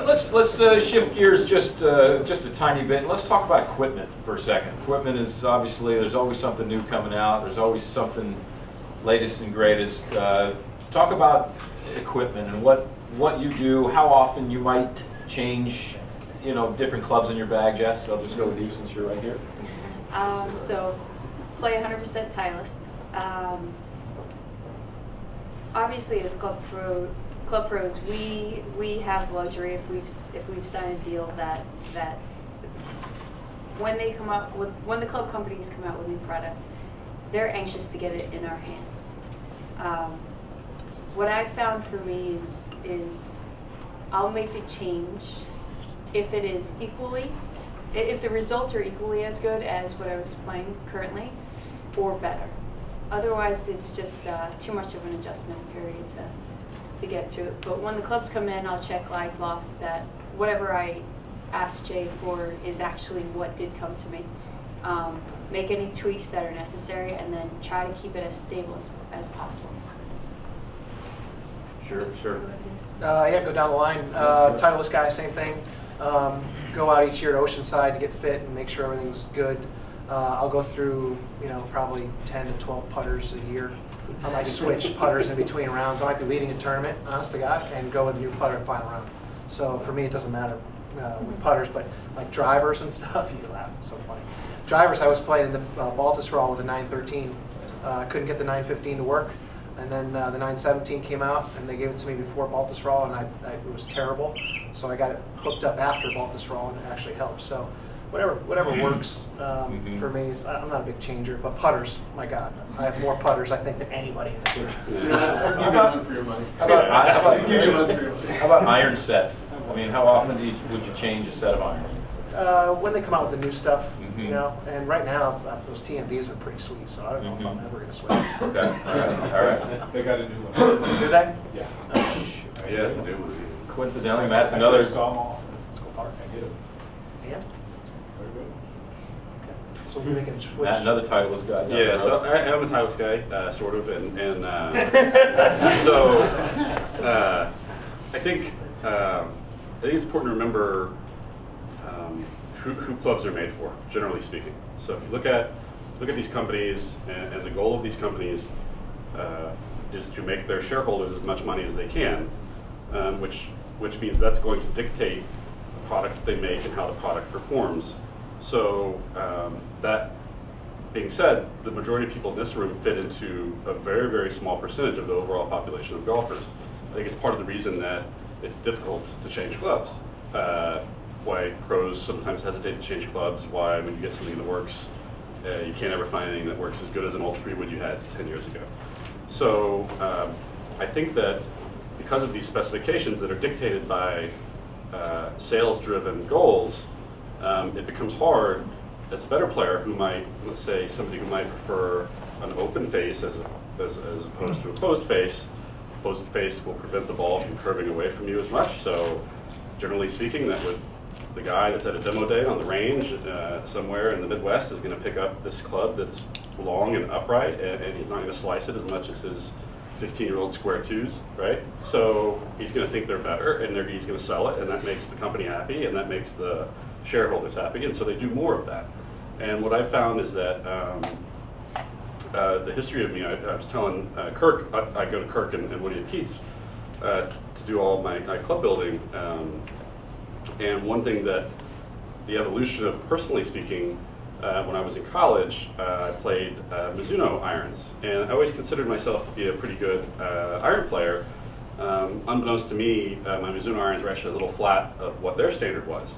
Let's shift gears just a tiny bit, and let's talk about equipment for a second. Equipment is obviously, there's always something new coming out. There's always something latest and greatest. Talk about equipment and what you do, how often you might change, different clubs in your bag. Jess, I'll just go with you since you're right here. So play 100% Titleist. Obviously, as club pros, we have the luxury if we've signed a deal that when the club companies come out with new product, they're anxious to get it in our hands. What I've found for me is I'll make a change if the results are equally as good as what I was playing currently, or better. Otherwise, it's just too much of an adjustment period to get to it. But when the clubs come in, I'll check Lies Lofts that whatever I asked Jay for is actually what did come to me. Make any tweaks that are necessary, and then try to keep it as stable as possible. Sure. Yeah, go down the line. Titleist guy, same thing. Go out each year at Oceanside to get fit and make sure everything's good. I'll go through, probably 10 to 12 putters a year. I might switch putters in between rounds. I might be leading a tournament, honest to God, and go with a new putter in final round. So for me, it doesn't matter with putters, but like drivers and stuff, you laugh. It's so funny. Drivers, I was playing in the Baltusrol with a 913. Couldn't get the 915 to work. And then the 917 came out, and they gave it to me before Baltusrol, and it was terrible. So I got it hooked up after Baltusrol, and it actually helped. So whatever works for me. I'm not a big changer, but putters, my God, I have more putters, I think, than anybody in this room. How about for your money? How about iron sets? I mean, how often would you change a set of irons? When they come out with the new stuff, and right now those TMDs are pretty sweet, so I don't know if I'm ever going to switch. Okay, all right. They got a new one. Do they? Yeah. Yeah, it's a new one. Coincidentally, Matt's another. Let's go far. I get it. Yeah. Very good. Okay. So we're making a switch. Matt, another Titleist guy. Yeah, so I am a Titleist guy, sort of, and so I think it's important to remember who clubs are made for, generally speaking. So if you look at these companies, and the goal of these companies is to make their shareholders as much money as they can, which means that's going to dictate the product they make and how the product performs. So that being said, the majority of people in this room fit into a very, very small percentage of the overall population of golfers. I think it's part of the reason that it's difficult to change clubs. Why pros sometimes hesitate to change clubs, why when you get something that works, you can't ever find anything that works as good as an old 3-wood you had 10 years ago. So I think that because of these specifications that are dictated by sales-driven goals, it becomes hard as a better player who might, let's say, somebody who might prefer an open face as opposed to a closed face. Closed face will prevent the ball from curving away from you as much. So generally speaking, that would the guy that's at a demo day on the range somewhere in the Midwest is going to pick up this club that's long and upright, and he's not going to slice it as much as his 15-year-old square twos, right? So he's going to think they're better, and he's going to sell it, and that makes the company happy, and that makes the shareholders happy, and so they do more of that. And what I found is that the history of me, I was telling Kirk, I go to Kirk and Woody and Keith's to do all my club building. And one thing that the evolution of, personally speaking, when I was in college, I played Mizuno irons. And I always considered myself to be a pretty good iron player. Unbeknownst to me, my Mizuno irons were actually a little flat of what their standard was.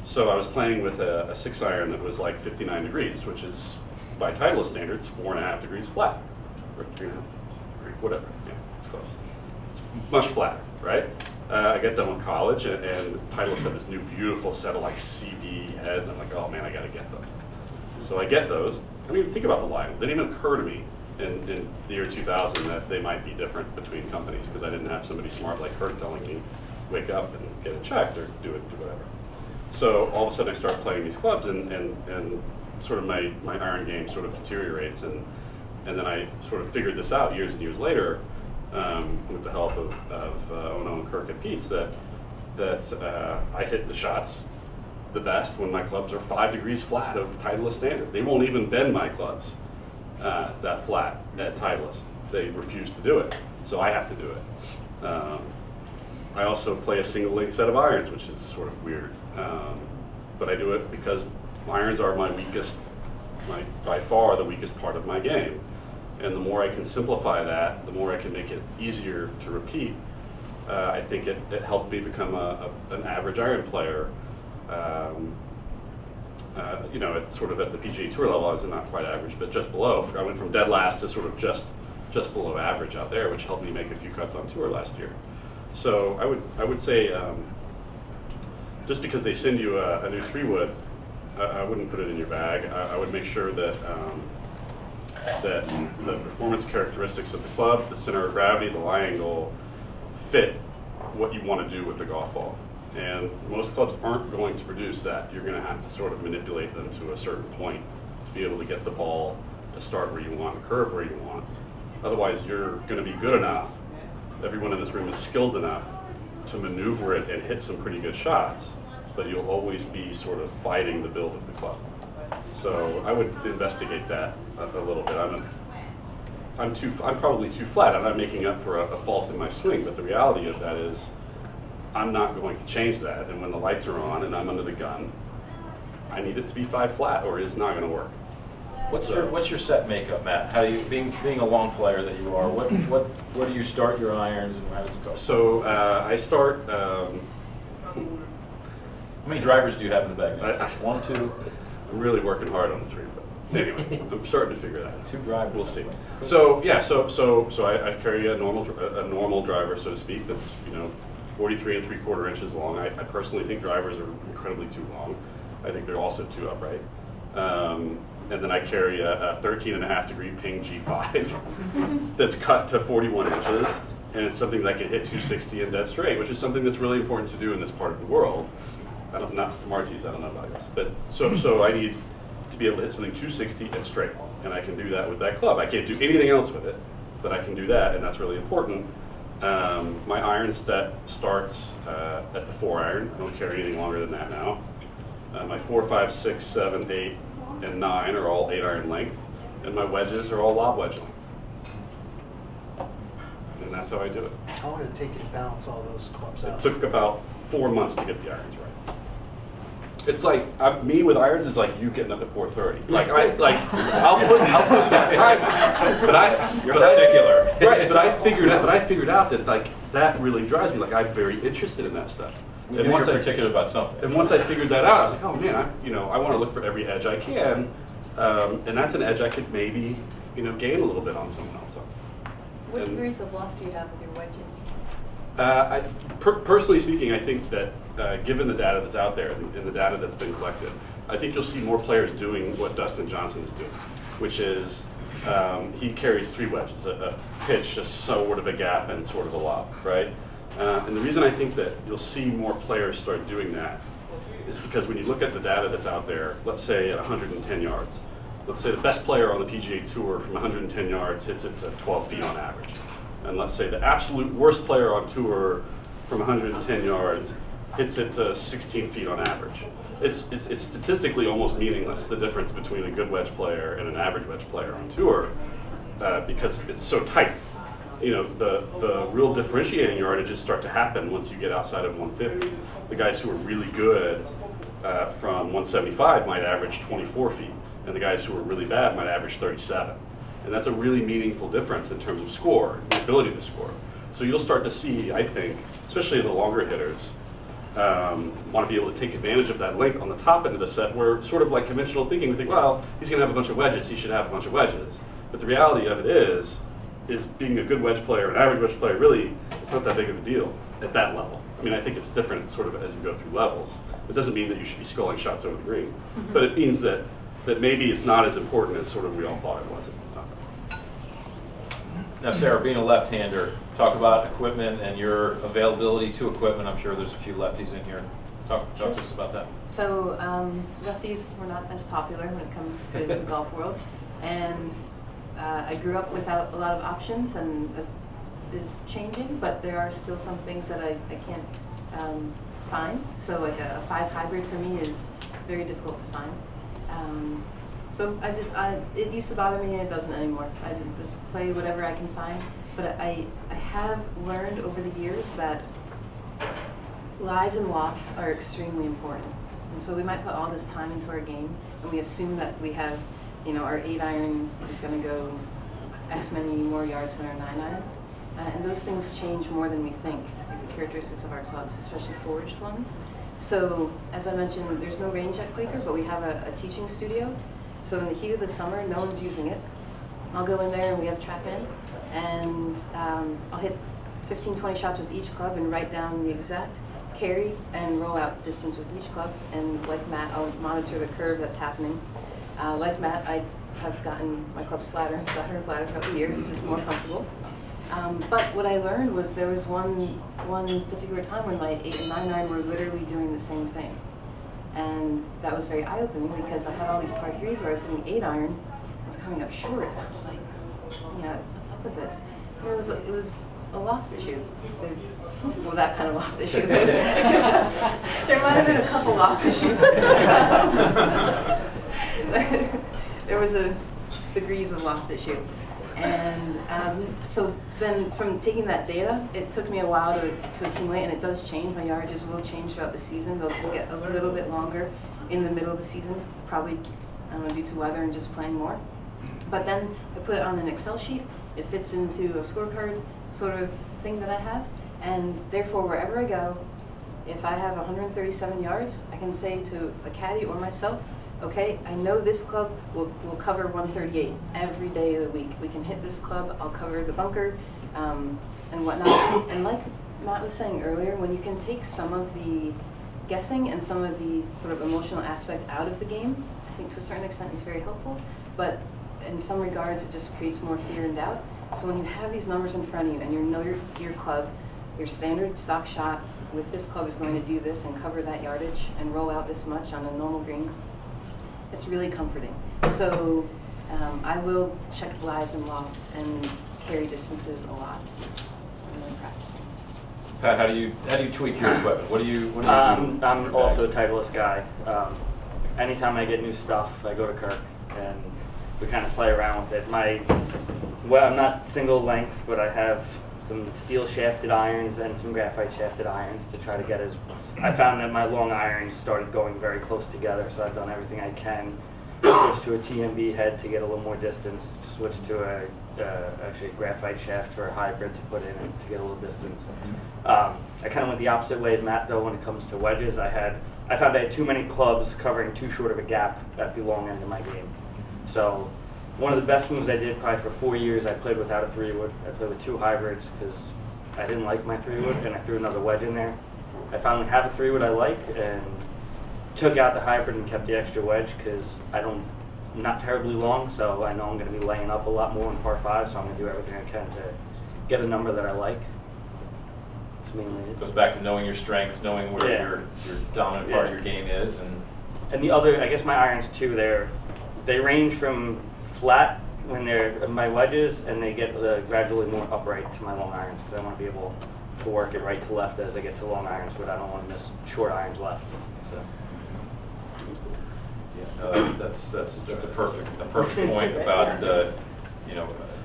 So I was playing with a 6-iron that was like 59 degrees, which is, by Titleist standards, 4.5 degrees flat. Or 3.5 degrees, whatever. Yeah, it's close. It's much flatter, right? I got done with college, and Titleist had this new beautiful set of like CB heads. I'm like, oh man, I got to get those. So I get those. I didn't even think about the line. It didn't even occur to me in the year 2000 that they might be different between companies, because I didn't have somebody smart like her telling me, wake up and get it checked or do whatever. So all of a sudden I start playing these clubs, and sort of my iron game sort of deteriorates, and then I sort of figured this out years and years later with the help of Ono and Kirk and Pete's, that that I hit the shots the best when my clubs are 5 degrees flat of Titleist standard. They won't even bend my clubs that flat at Titleist. They refuse to do it, so I have to do it. I also play a single link set of irons, which is sort of weird, but I do it because irons are my weakest, by far the weakest part of my game. And the more I can simplify that, the more I can make it easier to repeat. I think it helped me become an average iron player. You know, it's sort of at the PGA Tour level, I was not quite average, but just below. I went from dead last to sort of just below average out there, which helped me make a few cuts on tour last year. So I would say, just because they send you a new 3-wood, I wouldn't put it in your bag. I would make sure that that the performance characteristics of the club, the center of gravity, the lie angle, fit what you want to do with the golf ball. And most clubs aren't going to produce that. You're going to have to sort of manipulate them to a certain point to be able to get the ball to start where you want, and curve where you want. Otherwise, you're going to be good enough, everyone in this room is skilled enough to maneuver it and hit some pretty good shots, but you'll always be sort of fighting the build of the club. So I would investigate that a little bit. I'm probably too flat. I'm not making up for a fault in my swing, but the reality of that is I'm not going to change that. And when the lights are on and I'm under the gun, I need it to be 5 flat, or it's not going to work. What's your set makeup, Matt? How do you, being a long player that you are, where do you start your irons and how does it go? So I start. How many drivers do you have in the bag now? 1, 2. I'm really working hard on the 3, but anyway, I'm starting to figure that out. 2 drivers. We'll see. So yeah, so I carry a normal driver, so to speak. That's 43 3/4 inches long. I personally think drivers are incredibly too long. I think they're also too upright. And then I carry a 13.5-degree ping G5 that's cut to 41 inches, and it's something that can hit 260 and dead straight, which is something that's really important to do in this part of the world. Not for Marties, I don't know about this, but so I need to be able to hit something 260 and straight, and I can do that with that club. I can't do anything else with it, but I can do that, and that's really important. My iron set starts at the 4-iron. I don't carry anything longer than that now. My 4, 5, 6, 7, 8, and 9 are all 8-iron length, and my wedges are all lob wedge length. And that's how I do it. How long did it take you to balance all those clubs It out? took about 4 months to get the irons right. It's like me with irons is like you getting up at 4:30. I'll put that time, You're particular. right? But I figured out that that really drives me. Like I'm very interested in that stuff. And once you're particular about something. And once I figured that out, I was like, oh man, I want to look for every edge I can, and that's an edge I could maybe gain a little bit on someone else. What degrees of loft do you have with your wedges? Personally speaking, I think that given the data that's out there and the data that's been collected, I think you'll see more players doing what Dustin Johnson is doing, which is he carries 3 wedges, a pitch, a sort of a gap, and sort of a lob, right? And the reason I think that you'll see more players start doing that is because when you look at the data that's out there, let's say at 110 yards, let's say the best player on the PGA Tour from 110 yards hits it to 12 feet on average. And let's say the absolute worst player on tour from 110 yards hits it to 16 feet on average. It's statistically almost meaningless, the difference between a good wedge player and an average wedge player on tour, because it's so tight. The real differentiating yardages start to happen once you get outside of 150. The guys who are really good from 175 might average 24 feet, and the guys who are really bad might average 37. And that's a really meaningful difference in terms of score, the ability to score. So you'll start to see, I think, especially the longer hitters, want to be able to take advantage of that length on the top end of the set, where sort of like conventional thinking, we think, well, he's going to have a bunch of wedges, he should have a bunch of wedges. But the reality of it is being a good wedge player, an average wedge player, really, it's not that big of a deal at that level. I mean, I think it's different sort of as you go through levels. It doesn't mean that you should be sculling shots over the green, but it means that maybe it's not as important as sort of we all thought it was. Now, Sarah, being a left-hander, talk about equipment and your availability to equipment. I'm sure there's a few lefties in here. Talk to us about that. So lefties were not as popular when it comes to the golf world, and I grew up without a lot of options, and that is changing, but there are still some things that I can't find. So like a 5 hybrid for me is very difficult to find. So it used to bother me, and it doesn't anymore. I just play whatever I can find. But I have learned over the years that lies and lofts are extremely important. And so we might put all this time into our game, and we assume that we have, our 8 iron is going to go X many more yards than our 9 iron. And those things change more than we think, the characteristics of our clubs, especially forged ones. So, as I mentioned, there's no range at Quaker, but we have a teaching studio. So in the heat of the summer, no one's using it. I'll go in there and we have trap in, and I'll hit 15, 20 shots with each club and write down the exact carry and roll out distance with each club. And like Matt, I'll monitor the curve that's happening. Like Matt, I have gotten my clubs flatter and flatter and flatter throughout the years. It's just more comfortable. But what I learned was there was one particular time when my 8 and 9 iron were literally doing the same thing. And that was very eye-opening because I had all these par 3s where I was hitting 8 iron. I was coming up short. I was like, what's up with this? And it was a loft issue. Well, that kind of loft issue. There might have been a couple loft issues. There was a degrees of loft issue. And so then from taking that data, it took me a while to accumulate, and it does change. My yardages will change throughout the season. They'll just get a little bit longer in the middle of the season, probably due to weather and just playing more. But then I put it on an Excel sheet. It fits into a scorecard sort of thing that I have, and therefore wherever I go, if I have 137 yards, I can say to a caddy or myself, okay, I know this club will cover 138 every day of the week. We can hit this club, I'll cover the bunker, and whatnot. And like Matt was saying earlier, when you can take some of the guessing and some of the sort of emotional aspect out of the game, I think to a certain extent it's very helpful. But in some regards, it just creates more fear and doubt. So when you have these numbers in front of you and you know your club, your standard stock shot with this club is going to do this and cover that yardage and roll out this much on a normal green, it's really comforting. So I will check lies and lofts and carry distances a lot when I'm practicing. Pat, how do you tweak your equipment? What do you do? I'm also a Titleist guy. Anytime I get new stuff, I go to Kirk and we kind of play around with it. I'm not single length, but I have some steel shafted irons and some graphite shafted irons to try to get I found that my long irons started going very close together, so I've done everything I can. Switch to a TMB head to get a little more distance, switch to actually a graphite shaft for a hybrid to put in it to get a little distance. I kind of went the opposite way of Matt though when it comes to wedges. I found I had too many clubs covering too short of a gap at the long end of my game. So one of the best moves I did probably for 4 years, I played without a 3-wood. I played with 2 hybrids because I didn't like my 3-wood, and I threw another wedge in there. I finally have a 3-wood I like and took out the hybrid and kept the extra wedge because I'm not terribly long, so I know I'm going to be laying up a lot more in par 5, so I'm going to do everything I can to get a number that I like. It's mainly it. It goes back to knowing your strengths, knowing where your dominant part of your game is, and the other, I guess my irons too, they range from flat when they're my wedges, and they get gradually more upright to my long irons because I want to be able to work it right to left as I get to long irons, but I don't want to miss short irons left. So. That's a perfect point about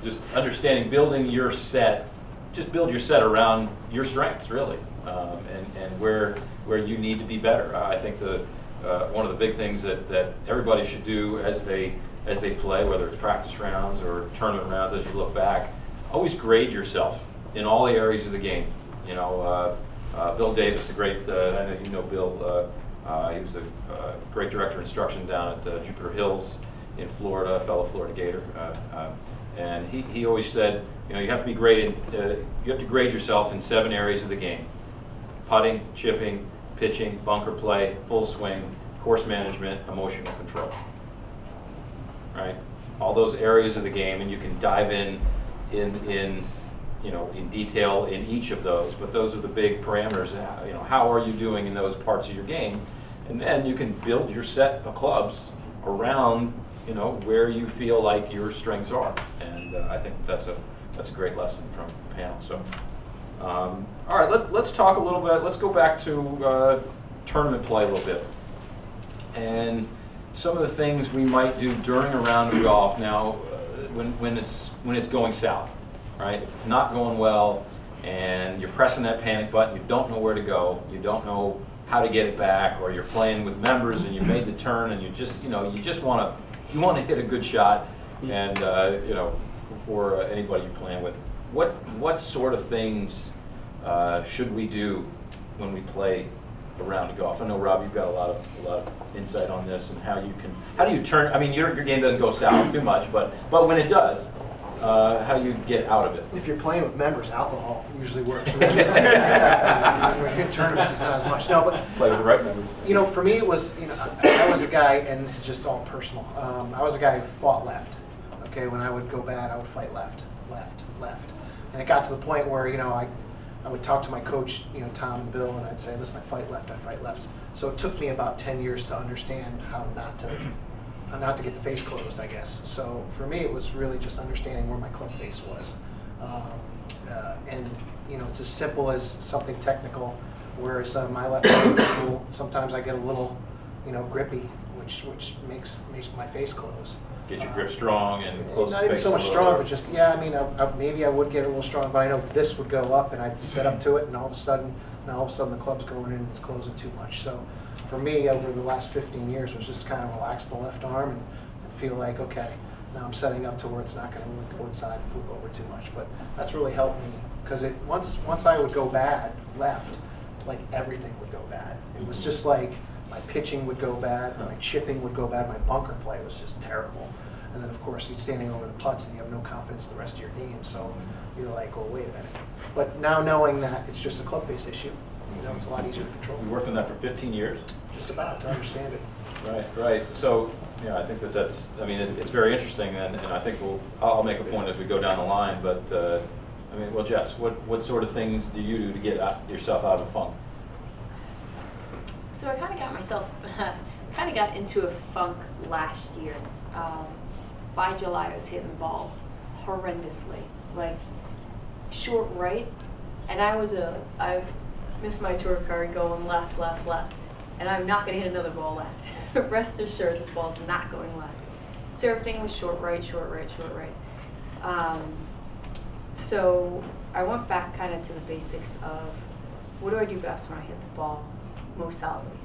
just understanding building your set. Just build your set around your strengths, really, and where you need to be better. I think one of the big things that everybody should do as they play, whether it's practice rounds or tournament rounds, as you look back, always grade yourself in all the areas of the game. Bill Davis, a great, I know you know Bill, he was a great director of instruction down at Jupiter Hills in Florida, a fellow Florida Gator. And he always said, you have to be graded, you have to grade yourself in 7 areas of the game: putting, chipping, pitching, bunker play, full swing, course management, emotional control. Right? All those areas of the game, and you can dive in detail in each of those, but those are the big parameters. How are you doing in those parts of your game? And then you can build your set of clubs around, where you feel like your strengths are. And I think that's a great lesson from the panel. So All right, let's talk a little bit. Let's go back to tournament play a little bit, and some of the things we might do during a round of golf. Now, when it's going south, right? If it's not going well, and you're pressing that panic button, you don't know where to go, you don't know how to get it back, or you're playing with members and you made the turn, and you just want to hit a good shot, and for anybody you're playing with. What sort of things should we do when we play a round of golf? I know, Rob, you've got a lot of insight on this, and how do you turn? I mean, your game doesn't go south too much, but when it does, how do you get out of it? If you're playing with members, alcohol usually works. When you're in tournaments, it's not as much. No, but Play with the right members. for me, it was, I was a guy, and this is just all personal. I was a guy who fought left. Okay, when I would go bad, I would fight left, and it got to the point where I would talk to my coach, Tom and Bill, and I'd say, listen, I fight left. So it took me about 10 years to understand how not to get the face closed, I guess. So for me, it was really just understanding where my club face was. And it's as simple as something technical, whereas my left hand, sometimes I get a little, grippy, which makes my face close. Get your grip strong and close Not the even face so a much little. strong, but just, maybe I would get a little strong, but I know this would go up, and I'd set up to it, and all of a sudden the club's going in and it's closing too much. So for me, over the last 15 years, was just kind of relax the left arm and feel like, okay, now I'm setting up to where it's not going to really go inside and flip over too much. But that's really helped me, because once I would go bad left, like everything would go bad. It was just like my pitching would go bad, my chipping would go bad, my bunker play was just terrible. And then, of course, you're standing over the putts and you have no confidence in the rest of your game. So you're like, well, wait a minute. But now knowing that it's just a club face issue, it's a lot easier to control. You worked on that for 15 years? Just about, to understand it. Right. So, I think it's very interesting, and I think I'll make a point as we go down the line. But Jess, what sort of things do you do to get yourself out of a funk? So I kind of got into a funk last year. By July, I was hitting the ball horrendously, like short right, and I missed my tour card going left, and I'm not going to hit another ball left. Rest assured, this ball's not going left. So everything was short right. So I went back kind of to the basics of what do I do best when I hit the ball most solidly.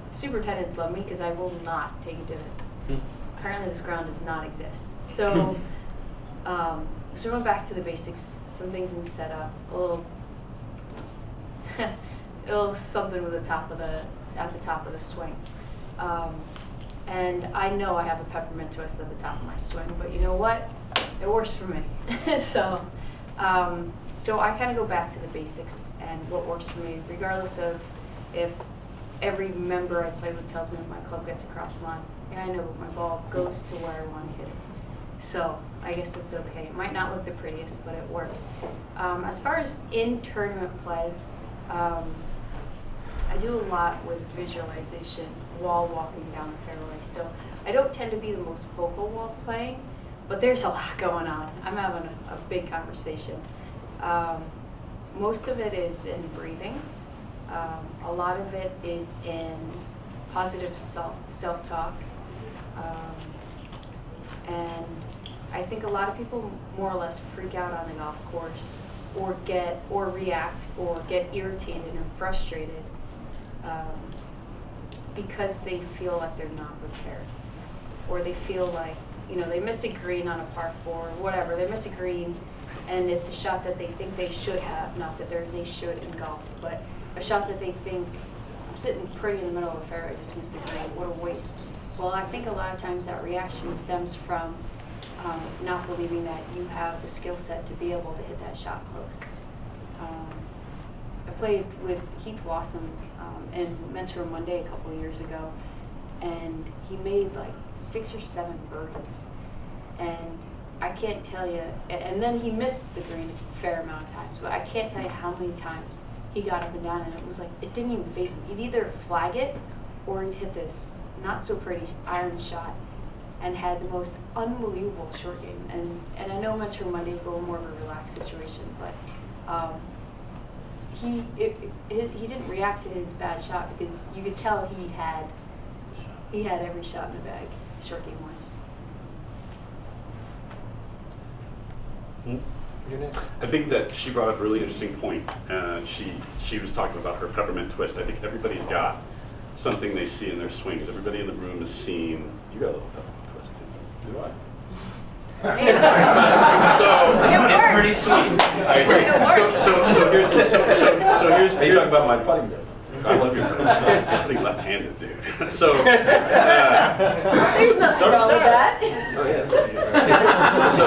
Superintendents love me because I will not take a divot. Apparently this ground does not exist. So so we went back to the basics, some things in setup, a little something with at the top of the swing. And I know I have a peppermint twist at the top of my swing, but you know what? It works for me. So I kind of go back to the basics and what works for me, regardless of if every member I play with tells me if my club gets across the line. I know my ball goes to where I want to hit it. So I guess it's okay. It might not look the prettiest, but it works. As far as in-tournament play, I do a lot with visualization while walking down the fairway. So I don't tend to be the most vocal while playing, but there's a lot going on. I'm having a big conversation. Most of it is in breathing. A lot of it is in positive self-talk. And I think a lot of people more or less freak out on the golf course or react or get irritated and frustrated because they feel like they're not prepared, or they feel like they miss a green on a par 4 or whatever. They miss a green and it's a shot that they think they should have, not that there's a should in golf, but a shot that they think, I'm sitting pretty in the middle of the fairway, I just missed a green, what a waste. Well, I think a lot of times that reaction stems from not believing that you have the skill set to be able to hit that shot close. I played with Heath Wasson in Mentor Monday a couple of years ago, and he made like 6 or 7 birdies. And I can't tell you, and then he missed the green a fair amount of times, but I can't tell you how many times he got up and down, and it was like, it didn't even faze him. He'd either flag it or he'd hit this not so pretty iron shot and had the most unbelievable short game. And I know Mentor Monday is a little more of a relaxed situation, but he didn't react to his bad shot because you could tell he had every shot in the bag, short game wise. You're next. I think that she brought up a really interesting point. She was talking about her peppermint twist. I think everybody's got something they see in their swings. Everybody in the room has seen. You got a little peppermint twist. Do I? It works. It's pretty sweet. I agree. So here's. Are you talking about my putting grip? I love your putting left-handed, dude. So. There's nothing wrong with that. Oh yes. So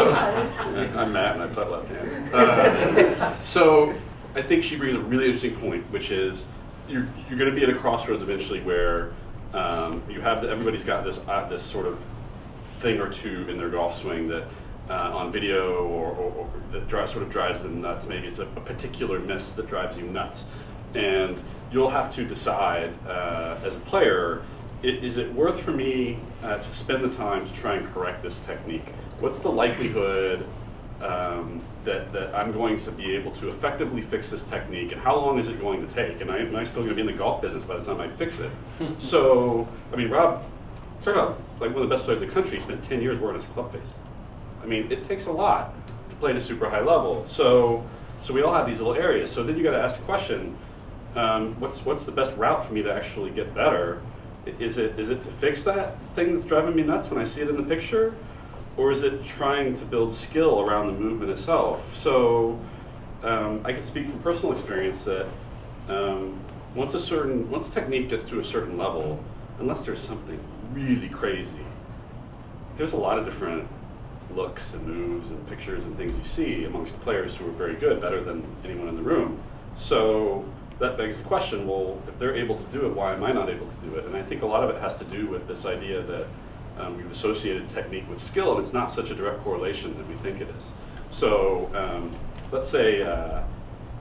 I'm Matt and I putt left-handed. So I think she brings a really interesting point, which is you're going to be at a crossroads eventually where you have everybody's got this sort of thing or two in their golf swing that on video or that sort of drives them nuts. Maybe it's a particular miss that drives you nuts, and you'll have to decide as a player, is it worth for me to spend the time to try and correct this technique? What's the likelihood that I'm going to be able to effectively fix this technique, and how long is it going to take? And am I still going to be in the golf business by the time I fix it? So, I mean, Rob turned out like one of the best players in the country. He spent 10 years wearing his club face. I mean, it takes a lot to play at a super high level. So we all have these little areas. So then you got to ask the question, what's the best route for me to actually get better? Is it to fix that thing that's driving me nuts when I see it in the picture? Or is it trying to build skill around the movement itself? So I can speak from personal experience that once technique gets to a certain level, unless there's something really crazy, there's a lot of different looks and moves and pictures and things you see amongst players who are very good, better than anyone in the room. So that begs the question, well, if they're able to do it, why am I not able to do it? And I think a lot of it has to do with this idea that we've associated technique with skill, and it's not such a direct correlation that we think it is. So let's say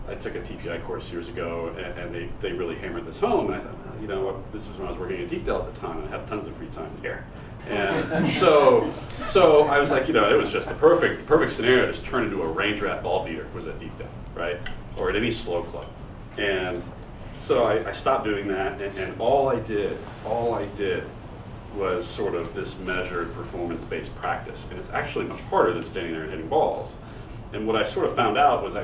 I took a TPI course years ago, and they really hammered this home, and I thought, well, you know what, this was when I was working at Deepdale at the time, and I had tons of free time here. And so I was like, you know, it was just the perfect scenario to just turn into a range rat ball beater was at Deepdale, right? Or at any slow club. And so I stopped doing that, and all I did was sort of this measured performance-based practice. And it's actually much harder than standing there and hitting balls. And what I sort of found out was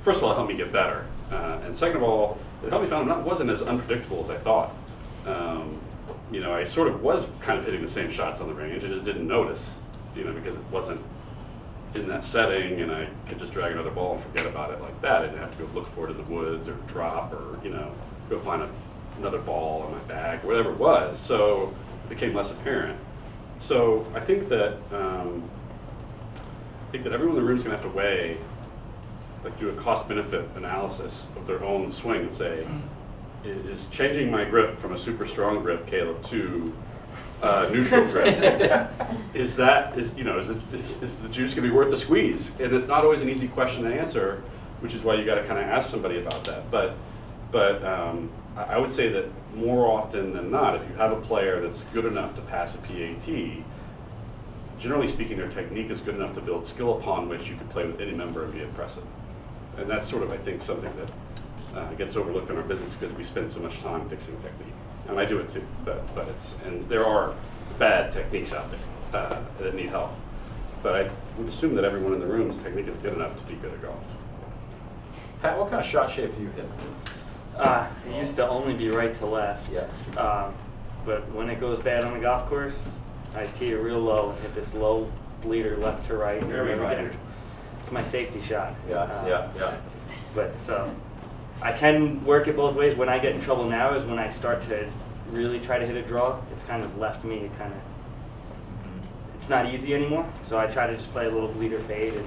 first of all, it helped me get better. And second of all, it helped me find it wasn't as unpredictable as I thought. You know, I sort of was kind of hitting the same shots on the range. I just didn't notice, you know, because it wasn't in that setting, and I could just drag another ball and forget about it like that. I didn't have to go look for it in the woods or drop or, you know, go find another ball in my bag, whatever it was. So it became less apparent. So I think that everyone in the room is going to have to weigh, like do a cost-benefit analysis of their own swing and say, is changing my grip from a super strong grip, Caleb, to neutral grip, is the juice going to be worth the squeeze? And it's not always an easy question to answer, which is why you got to kind of ask somebody about that. But I would say that more often than not, if you have a player that's good enough to pass a PAT, generally speaking, their technique is good enough to build skill upon which you could play with any member and be impressive. And that's sort of, I think, something that gets overlooked in our business because we spend so much time fixing technique. And I do it too, but and there are bad techniques out there that need help. But I would assume that everyone in the room's technique is good enough to be good at golf. Pat, what kind of shot shape do you hit? It used to only be right to left. Yeah. But when it goes bad on the golf course, I tee it real low and hit this low bleeder left to right. Very right. It's my safety shot. Yeah. But so I can work it both ways. When I get in trouble now is when I start to really try to hit a draw. It's kind of left me it's not easy anymore. So I try to just play a little bleeder fade and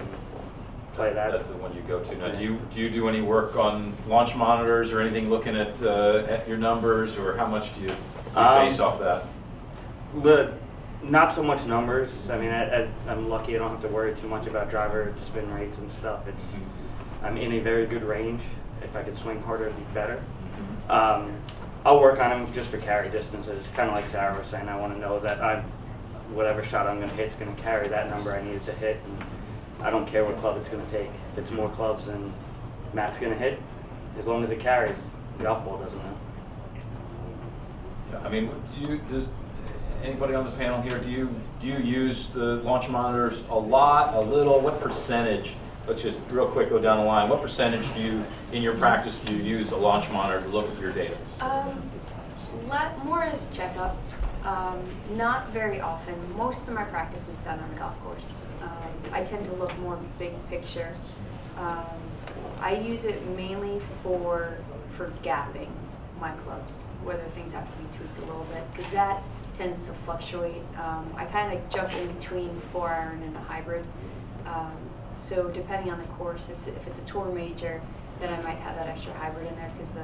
play that. That's the one you go to. Now, do you do any work on launch monitors or anything looking at your numbers, or how much do you base off that? Not so much numbers. I mean, I'm lucky I don't have to worry too much about driver spin rates and stuff. I'm in a very good range. If I could swing harder, it'd be better. I'll work on them just for carry distances. Kind of like Sara was saying, I want to know that whatever shot I'm going to hit is going to carry that number I needed to hit. And I don't care what club it's going to take. If it's more clubs than Matt's going to hit, as long as it carries, the golf ball doesn't matter. I mean, does anybody on the panel here, do you use the launch monitors a lot, a little? What percentage? Let's just real quick go down the line. What percentage in your practice, do you use a launch monitor to look at your data? More as checkup. Not very often. Most of my practice is done on the golf course. I tend to look more big picture. I use it mainly for gapping my clubs, whether things have to be tweaked a little bit, because that tends to fluctuate. I kind of jump in between 4-iron and a hybrid. So depending on the course, if it's a tour major, then I might have that extra hybrid in there because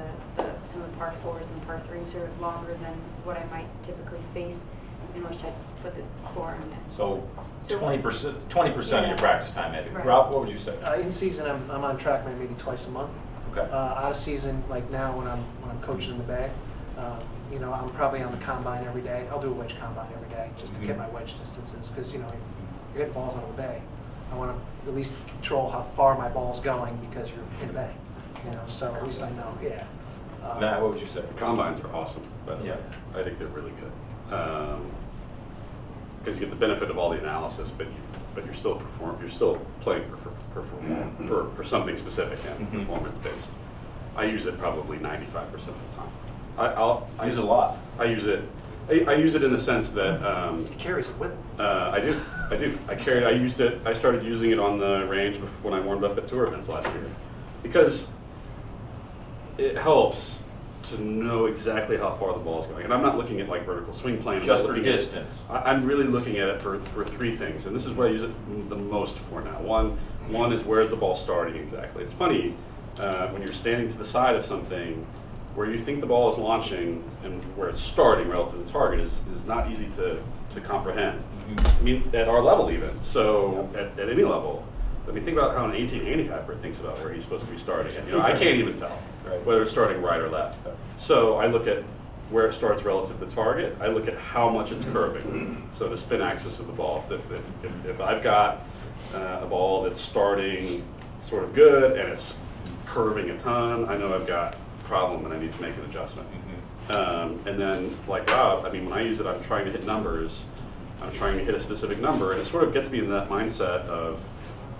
some of the par 4s and par 3s are longer than what I might typically face, in which I put the 4-iron in. So 20% of your practice time, maybe. Right. Rob, what would you say? In season, I'm on TrackMan maybe twice a month. Okay. Out of season, like now when I'm coaching in the Bay, I'm probably on the combine every day. I'll do a wedge combine every day just to get my wedge distances because you're hitting balls out of the Bay. I want to at least control how far my ball's going because you're in a Bay. So at least I know. Yeah. Matt, what would you say? Combines are awesome, by the way. I think they're really good. Because you get the benefit of all the analysis, but you're still playing for something specific and performance based. I use it probably 95% of the time. I use it a lot. I use it in the sense that He carries it with him. I do. I used it. I started using it on the range when I warmed up at tour events last year, because it helps to know exactly how far the ball's going. And I'm not looking at like vertical swing plane. Just for distance. I'm really looking at it for three things, and this is what I use it the most for now. One is where's the ball starting exactly. It's funny when you're standing to the side of something where you think the ball is launching and where it's starting relative to the target is not easy to comprehend. I mean, at our level even. So at any level, I mean, think about how an 18 handicapper thinks about where he's supposed to be starting. I can't even tell whether it's starting right or left. So I look at where it starts relative to target. I look at how much it's curving. So the spin axis of the ball. If I've got a ball that's starting sort of good and it's curving a ton, I know I've got a problem and I need to make an adjustment. And then, like Rob, I mean, when I use it, I'm trying to hit numbers. I'm trying to hit a specific number, and it sort of gets me in that mindset of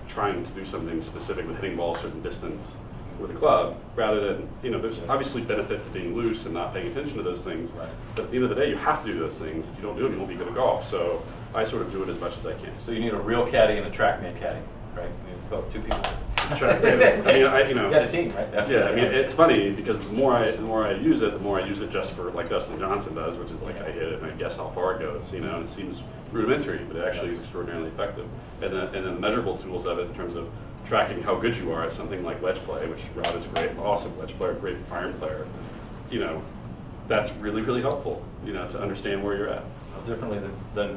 trying to do something specific with hitting balls a certain distance with a club, rather than, there's obviously benefit to being loose and not paying attention to those things. Right. But at the end of the day, you have to do those things. If you don't do them, you won't be good at golf. So I sort of do it as much as I can. So you need a real caddy and a TrackMan caddy, right? You need both two people. You got a team, right? Yeah, I mean, it's funny because the more I use it, the more I use it just for like Dustin Johnson does, which is like I hit it and I guess how far it goes, and it seems rudimentary, but it actually is extraordinarily effective. And then the measurable tools of it in terms of tracking how good you are at something like wedge play, which Rob is a great, awesome wedge player, great iron player. That's really, really helpful. To understand where you're at. Differently than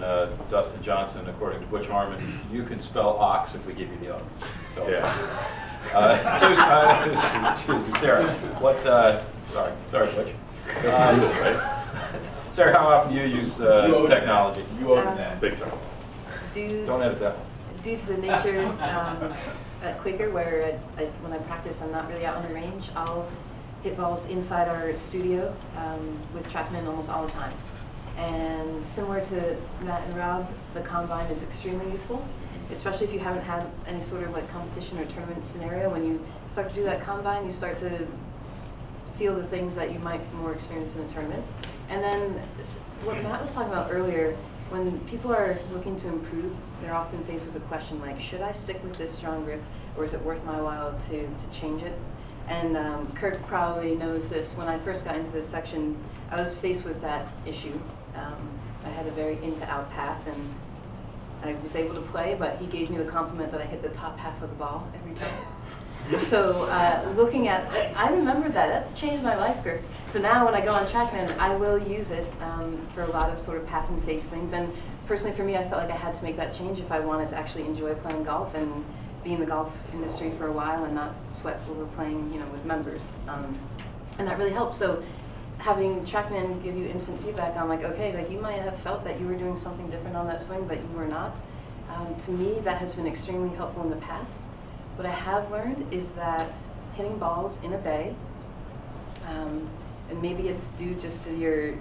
Dustin Johnson, according to Butch Harmon, you can spell ox if we give you the ox. So, Yeah. Sarah, what? Sorry, Butch. Sarah, how often do you use technology? You owe me that. Big time. Don't edit that. Due to the nature at Quaker, where when I practice, I'm not really out on the range. I'll hit balls inside our studio with TrackMan almost all the time. And similar to Matt and Rob, the combine is extremely useful, especially if you haven't had any sort of like competition or tournament scenario. When you start to do that combine, you start to feel the things that you might more experience in a tournament. And then what Matt was talking about earlier, when people are looking to improve, they're often faced with a question like, should I stick with this strong grip, or is it worth my while to change it? And Kirk probably knows this. When I first got into this section, I was faced with that issue. I had a very in-to-out path, and I was able to play, but he gave me the compliment that I hit the top half of the ball every time. So looking at, I remember that changed my life, Kirk. So now when I go on TrackMan, I will use it for a lot of sort of path and face things. And personally for me, I felt like I had to make that change if I wanted to actually enjoy playing golf and be in the golf industry for a while and not sweat over playing, with members. And that really helped. So having TrackMan give you instant feedback on like, okay, like you might have felt that you were doing something different on that swing, but you were not. To me, that has been extremely helpful in the past. What I have learned is that hitting balls in a bay, and maybe it's due just to your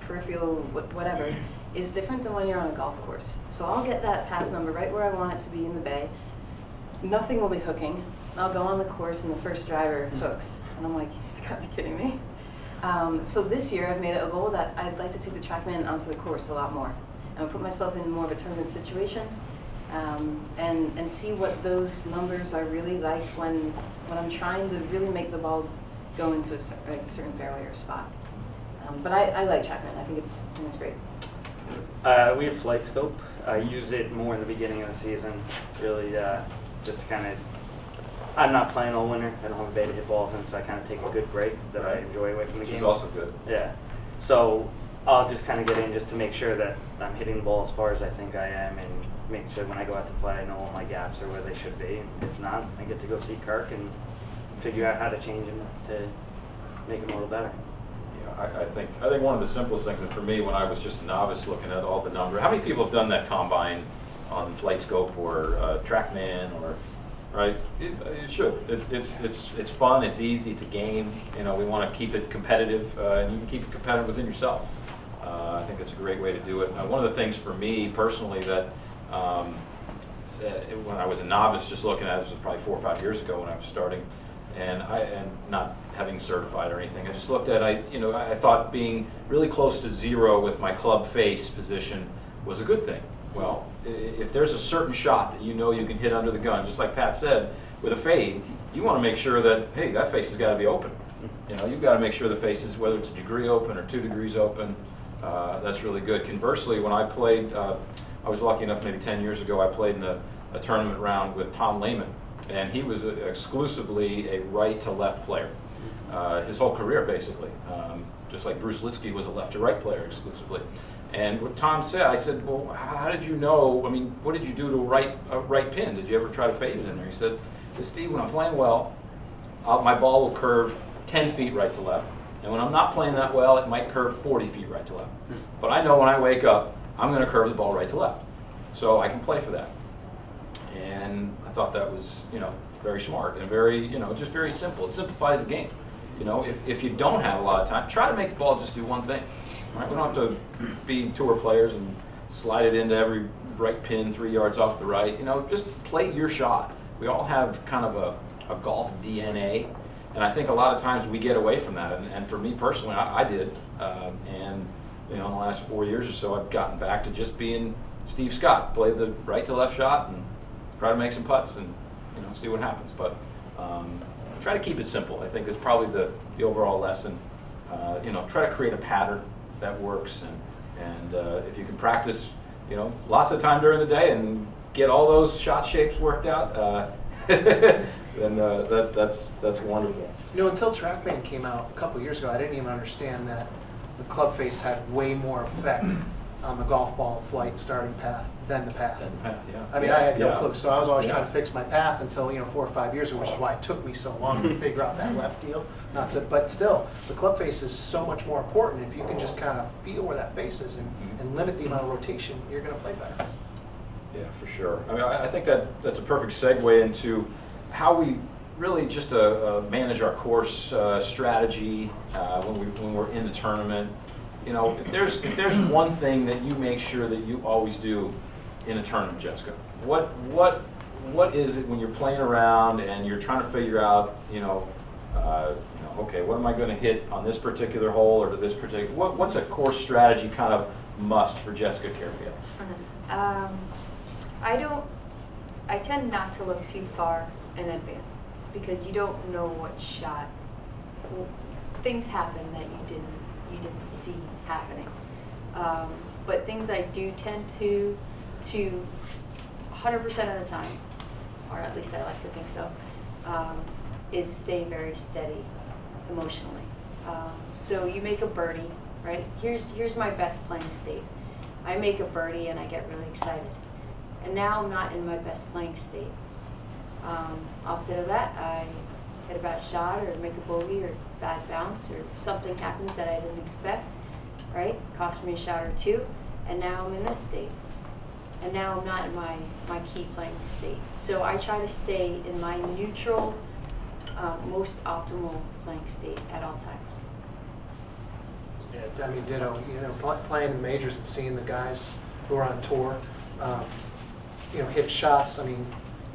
peripheral whatever, is different than when you're on a golf course. So I'll get that path number right where I want it to be in the bay. Nothing will be hooking. I'll go on the course and the first driver hooks. And I'm like, you gotta be kidding me. So this year I've made it a goal that I'd like to take the TrackMan onto the course a lot more. And put myself in more of a tournament situation, and see what those numbers are really like when I'm trying to really make the ball go into a certain fairway or spot. But I like TrackMan. I think it's great. We have Flight Scope. I use it more in the beginning of the season, really just to kind of, I'm not playing all winter. I don't have a bay to hit balls in, so I kind of take a good break that I enjoy away from the game. Which is also good. Yeah. So I'll just kind of get in just to make sure that I'm hitting the ball as far as I think I am, and make sure when I go out to play I know all my gaps are where they should be. And if not, I get to go see Kirk and figure out how to change them to make them a little better. I think one of the simplest things, and for me, when I was just a novice looking at all the numbers, how many people have done that combine on Flight Scope or TrackMan or right? It should. It's fun. It's easy. It's a game. You know, we want to keep it competitive, and you can keep it competitive within yourself. I think it's a great way to do it. One of the things for me personally that when I was a novice, just looking at it, this was probably 4 or 5 years ago when I was starting, and not having certified or anything. I just looked at I thought being really close to zero with my club face position was a good thing. Well, if there's a certain shot that you know you can hit under the gun, just like Pat said, with a fade, you want to make sure that, hey, that face has got to be open. You know, you've got to make sure the face is, whether it's a degree open or 2 degrees open, that's really good. Conversely, when I played, I was lucky enough maybe 10 years ago, I played in a tournament round with Tom Lehman, and he was exclusively a right to left player. His whole career, basically. Just like Bruce Litsky was a left to right player exclusively. And what Tom said, I said, well, how did you know, I mean, what did you do to a right pin? Did you ever try to fade it in there? He said, Steve, when I'm playing well, my ball will curve 10 feet right to left. And when I'm not playing that well, it might curve 40 feet right to left. But I know when I wake up, I'm going to curve the ball right to left. So I can play for that. And I thought that was, very smart and very, just very simple. It simplifies the game. If you don't have a lot of time, try to make the ball just do one thing. Right? We don't have to be tour players and slide it into every right pin 3 yards off the right. Just play your shot. We all have kind of a golf DNA, and I think a lot of times we get away from that. And for me personally, I did. And in the last 4 years or so, I've gotten back to just being Steve Scott. Play the right to left shot and try to make some putts and see what happens. But try to keep it simple. I think is probably the overall lesson. Try to create a pattern that works, and if you can practice, lots of time during the day and get all those shot shapes worked out, then that's wonderful. Until TrackMan came out a couple years ago, I didn't even understand that the club face had way more effect on the golf ball flight starting path than the path. Yeah. I mean, I had no Yeah. clue, so I was always Yeah. trying to fix my path until 4 or 5 years ago, which is why it took me so long to figure out that left deal. But still, the club face is so much more important. If you can just kind of feel where that face is and limit the amount of rotation, you're going to play better. Yeah, for sure. I mean, I think that's a perfect segue into how we really just manage our course strategy when we're in the tournament. If there's one thing that you make sure that you always do in a tournament, Jessica, what is it when you're playing around and you're trying to figure out, okay, what am I going to hit on this particular hole or to this particular? What's a course strategy kind of must for Jessica Carafiello? I tend not to look too far in advance because you don't know what shot. Things happen that you didn't see happening. But things I do tend to 100% of the time, or at least I like to think so, is stay very steady emotionally. So you make a birdie, right? Here's my best playing state. I make a birdie and I get really excited. And now I'm not in my best playing state. Opposite of that, I hit a bad shot or make a bogey or bad bounce or something happens that I didn't expect, right? Cost me a shot or two, and now I'm in this state. and now I'm not in my key playing state. So I try to stay in my neutral, most optimal playing state at all times. Yeah, I mean, ditto. You know, playing in the majors and seeing the guys who are on tour, you know, hit shots. I mean,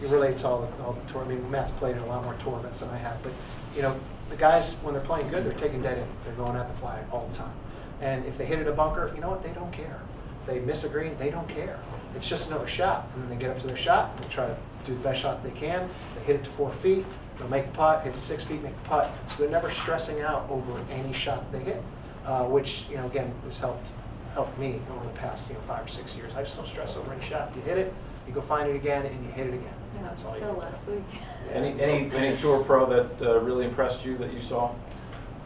you relate to all the tour. I mean, Matt's played in a lot more tournaments than I have, but you know, the guys when they're playing good, they're taking dead in. They're going at the flag all the time. And if they hit it a bunker, you know what? They don't care. If they miss a green, they don't care. It's just another shot. And then they get up to their shot, they try to do the best shot they can. They hit it to 4 feet. They'll make the putt. Hit it 6 feet, make the putt. So they're never stressing out over any shot they hit, which, you know, again, has helped me over the past 5 or 6 years. I just don't stress over any shot. You hit it, you go find it again, and you hit it again. And that's all you do. Last week. Any tour pro that really impressed you that you saw?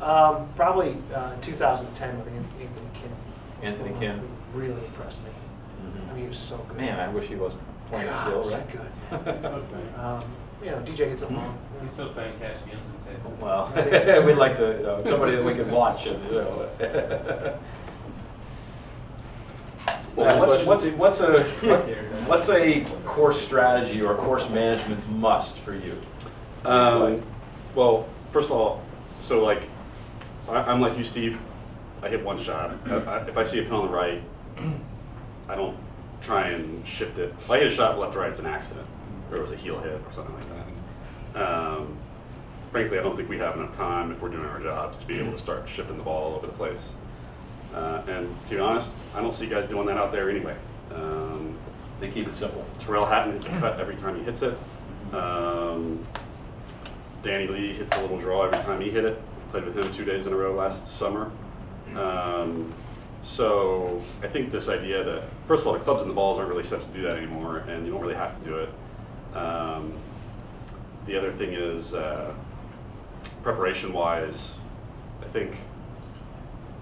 Probably 2010 with Anthony Kim. Anthony Kim. Really impressed me. I mean, he was so good. Man, I wish he wasn't playing God, still, so right? good. He's so good. You know, DJ hits it long. He's still playing cash games in Texas. Well, we'd like to, somebody that we can watch. What's a course strategy or a course management must for you? Well, first of all, so like, I'm like you, Steve. I hit one shot. If I see a pin on the right, I don't try and shift it. If I hit a shot left or right, it's an accident, or it was a heel hit or something like that. Frankly, I don't think we have enough time if we're doing our jobs to be able to start shifting the ball all over the place. And to be honest, I don't see guys doing that out there anyway. They keep it simple. Terrell Hatton hits a cut every time he hits it. Danny Lee hits a little draw every time he hit it. Played with him 2 days in a row last summer. So I think this idea that, first of all, the clubs and the balls aren't really set to do that anymore, and you don't really have to do it. The other thing is, preparation-wise, I think,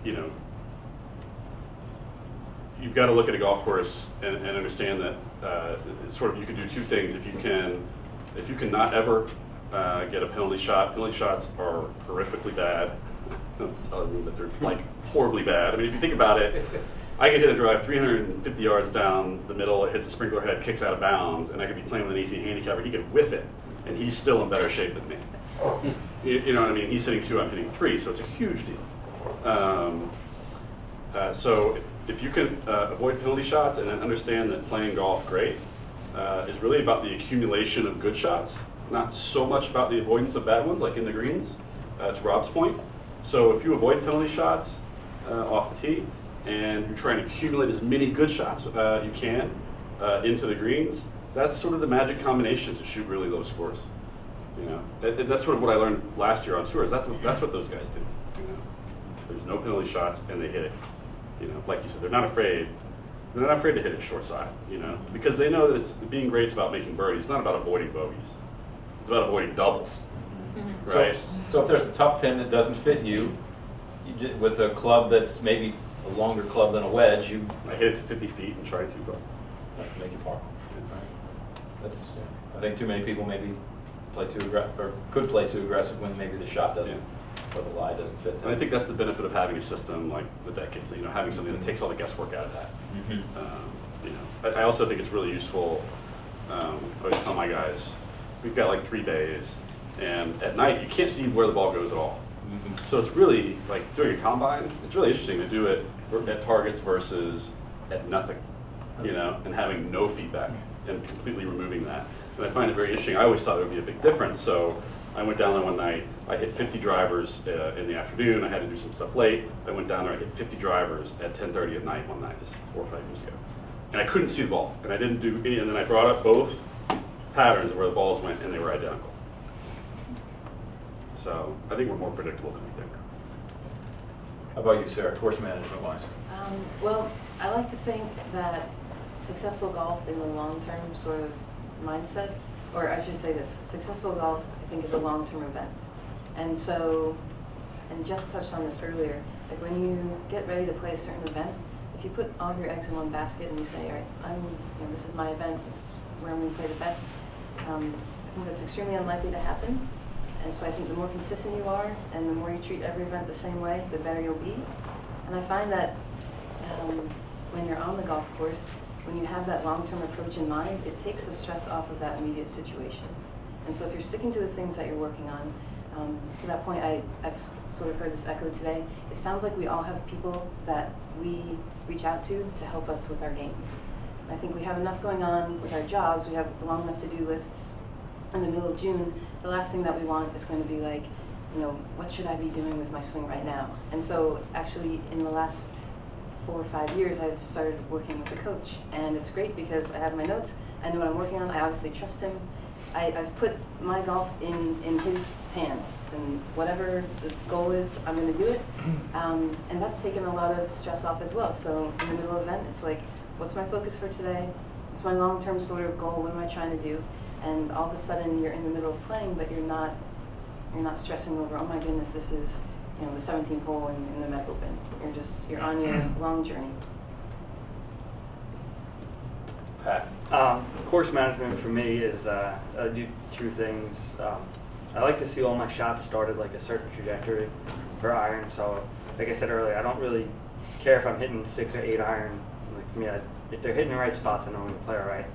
you've got to look at a golf course and understand that it's sort of, you can do two things. If you can not ever get a penalty shot. Penalty shots are horrifically bad. I'm telling you that they're like horribly bad. I mean, if you think about it, I could hit a drive 350 yards down the middle, it hits a sprinkler head, kicks out of bounds, and I could be playing with an 18 handicapper. He could whiff it, and he's still in better shape than me. You know what I mean? He's hitting 2, I'm hitting 3, so it's a huge deal. So if you can avoid penalty shots and then understand that playing golf great is really about the accumulation of good shots, not so much about the avoidance of bad ones, like in the greens, to Rob's point. So if you avoid penalty shots off the tee, and you're trying to accumulate as many good shots you can into the greens, that's sort of the magic combination to shoot really low scores. You know, and that's sort of what I learned last year on tours. That's what those guys do. You know, there's no penalty shots, and they hit it. You know, like you said, they're not afraid. They're not afraid to hit it short side. You know, because they know that it's being great is about making birdies. It's not about avoiding bogeys. It's about avoiding doubles. Mm-hmm. Right. So if there's a tough pin that doesn't fit you, with a club that's maybe a longer club than a wedge, I hit it to 50 feet and try to go. Make it par. That's. I think too many people maybe play too aggressive, or could play too aggressive when maybe the shot doesn't, or the lie doesn't fit. And I think that's the benefit of having a system like the decades. You know, having something that takes all the guesswork out of that. Mm-hmm. You know, I also think it's really useful. I always tell my guys, we've got like 3 days, and at night you can't see where the ball goes at all. Mm-hmm. So it's really like doing a combine. It's really interesting to do it at targets versus at nothing. You know, and having no feedback and completely removing that. And I find it very interesting. I always thought there would be a big difference. So I went down there one night. I hit 50 drivers in the afternoon. I had to do some stuff late. I went down there. I hit 50 drivers at 10:30 at night one night. This is 4 or 5 years ago. And I couldn't see the ball. And I didn't do any. And then I brought up both patterns of where the balls went, and they were identical. So I think we're more predictable than we think. How about you, Sarah, course management wise? Well, I like to think that successful golf in the long-term sort of mindset, or I should say this, successful golf I think is a long-term event. And so, and Jess touched on this earlier, like when you get ready to play a certain event, if you put all of your eggs in one basket and you say, all right, this is my event, this is where I'm going to play the best, I think that's extremely unlikely to happen. And so I think the more consistent you are and the more you treat every event the same way, the better you'll be. And I find that when you're on the golf course, when you have that long-term approach in mind, it takes the stress off of that immediate situation. And so if you're sticking to the things that you're working on, to that point, I've sort of heard this echoed today. It sounds like we all have people that we reach out to help us with our games. I think we have enough going on with our jobs. We have long enough to-do lists. In the middle of June, the last thing that we want is going to be like, you know, what should I be doing with my swing right now? And so actually in the last 4 or 5 years, I've started working with a coach. And it's great because I have my notes, I know what I'm working on, I obviously trust him. I've put my golf in his hands, and whatever the goal is, I'm going to do it. And that's taken a lot of stress off as well. So in the middle of the event, it's like, what's my focus for today? What's my long-term sort of goal? What am I trying to do? And all of a sudden, you're in the middle of playing, but you're not stressing over, oh my goodness, this is, you know, the 17th hole in the Met Open. You're on your long journey. Pat? Course management for me is I do 2 things. I like to see all my shots started like a certain trajectory for iron. So, like I said earlier, I don't really care if I'm hitting 6 or 8 iron. Like for me, if they're hitting the right spots, I know I'm going to play all right.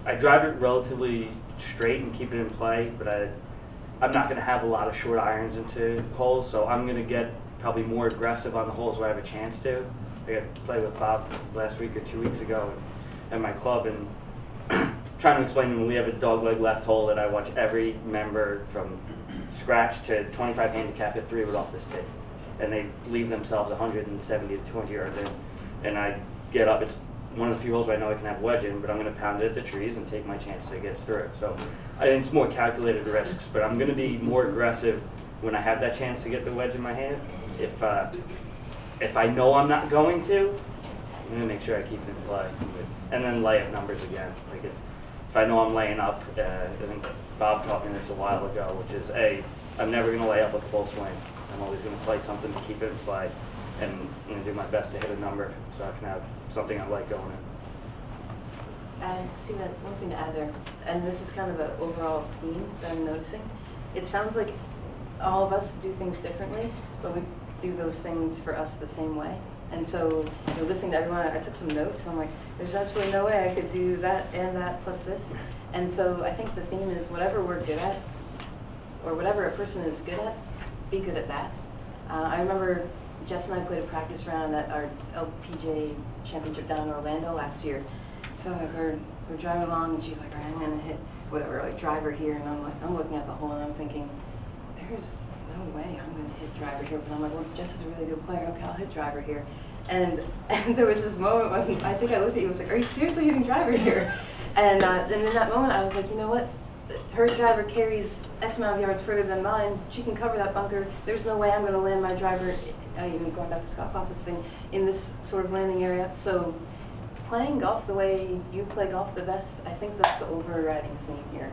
I drive it relatively straight and keep it in play, but I'm not going to have a lot of short irons into holes, so I'm going to get probably more aggressive on the holes where I have a chance to. I got to play with Bob last week or 2 weeks ago at my club, and trying to explain to him we have a dogleg left hole that I watch every member from scratch to 25 handicap hit 3 of it off this tee, and they leave themselves 170 to 200 yards in, and I get up. It's one of the few holes where I know I can have wedge in, but I'm going to pound it at the trees and take my chance to get through. So I think it's more calculated risks, but I'm going to be more aggressive when I have that chance to get the wedge in my hand. If I know I'm not going to, I'm going to make sure I keep it in play. And then layup numbers again. Like if I know I'm laying up, I think Bob taught me this a while ago, which is I'm never going to lay up with full swing. I'm always going to play something to keep it in play, and I'm going to do my best to hit a number so I can have something I like going in. And see, that one thing to add there, and this is kind of the overall theme that I'm noticing. It sounds like all of us do things differently, but we do those things for us the same way. And so, listening to everyone, I took some notes, and I'm like, there's absolutely no way I could do that and that plus this. And so I think the theme is whatever we're good at, or whatever a person is good at, be good at that. I remember Jess and I played a practice round at our LPGA championship down in Orlando last year. So we're driving along, and she's like, all right, I'm gonna hit whatever, like driver here, and I'm looking at the hole, and I'm thinking, there's no way I'm gonna hit driver here. But I'm like, well, Jess is a really good player. Okay, I'll hit driver here. And there was this moment when I think I looked at you and was like, are you seriously hitting driver here? And in that moment, I was like, you know what? Her driver carries X amount of yards further than mine. She can cover that bunker. There's no way I'm going to land my driver, even going back to Scott Fawcett's thing, in this sort of landing area. So playing golf the way you play golf the best, I think that's the overriding theme here.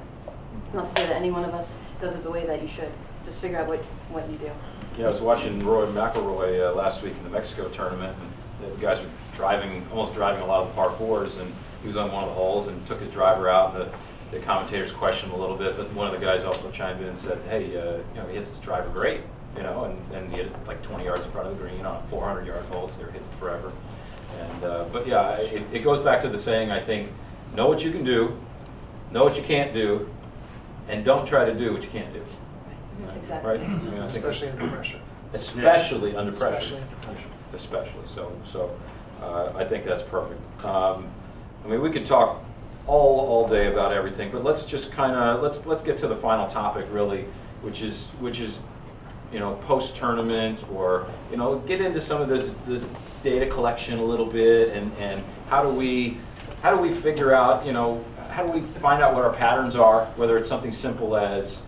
Not to say that any one of us does it the way that you should. Just figure out what you do. Yeah, I was watching Roy McIlroy last week in the Mexico tournament, and the guys were almost driving a lot of the par 4s, and he was on one of the holes and took his driver out, and the commentators questioned him a little bit, but one of the guys also chimed in and said, hey, he hits this driver great, and he hit it like 20 yards in front of the green on a 400-yard hole, because they were hitting forever. And but yeah, it goes back to the saying, I think, know what you can do, know what you can't do, and don't try to do what you can't do. Exactly. Right? I mean, I think Especially under pressure. Especially under pressure. Especially under pressure. Especially. So I think that's perfect. I mean, we could talk all day about everything, but let's just kind of let's get to the final topic, really, which is post tournament, or get into some of this data collection a little bit, and how do we figure out how do we find out what our patterns are, whether it's something simple as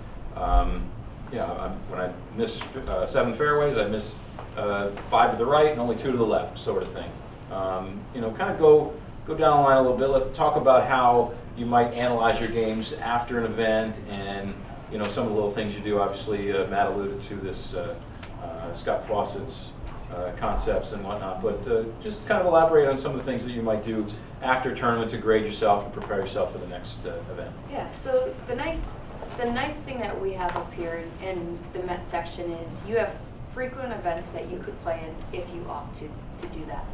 when I miss 7 fairways, I miss 5 to the right and only 2 to the left, sort of thing. Kind of go down the line a little bit. Let's talk about how you might analyze your games after an event, and some of the little things you do. Obviously, Matt alluded to this, Scott Fawcett's concepts and whatnot, but just kind of elaborate on some of the things that you might do after a tournament to grade yourself and prepare yourself for the next event. Yeah, so the nice thing that we have up here in the Met section is you have frequent events that you could play in if you opt to do that.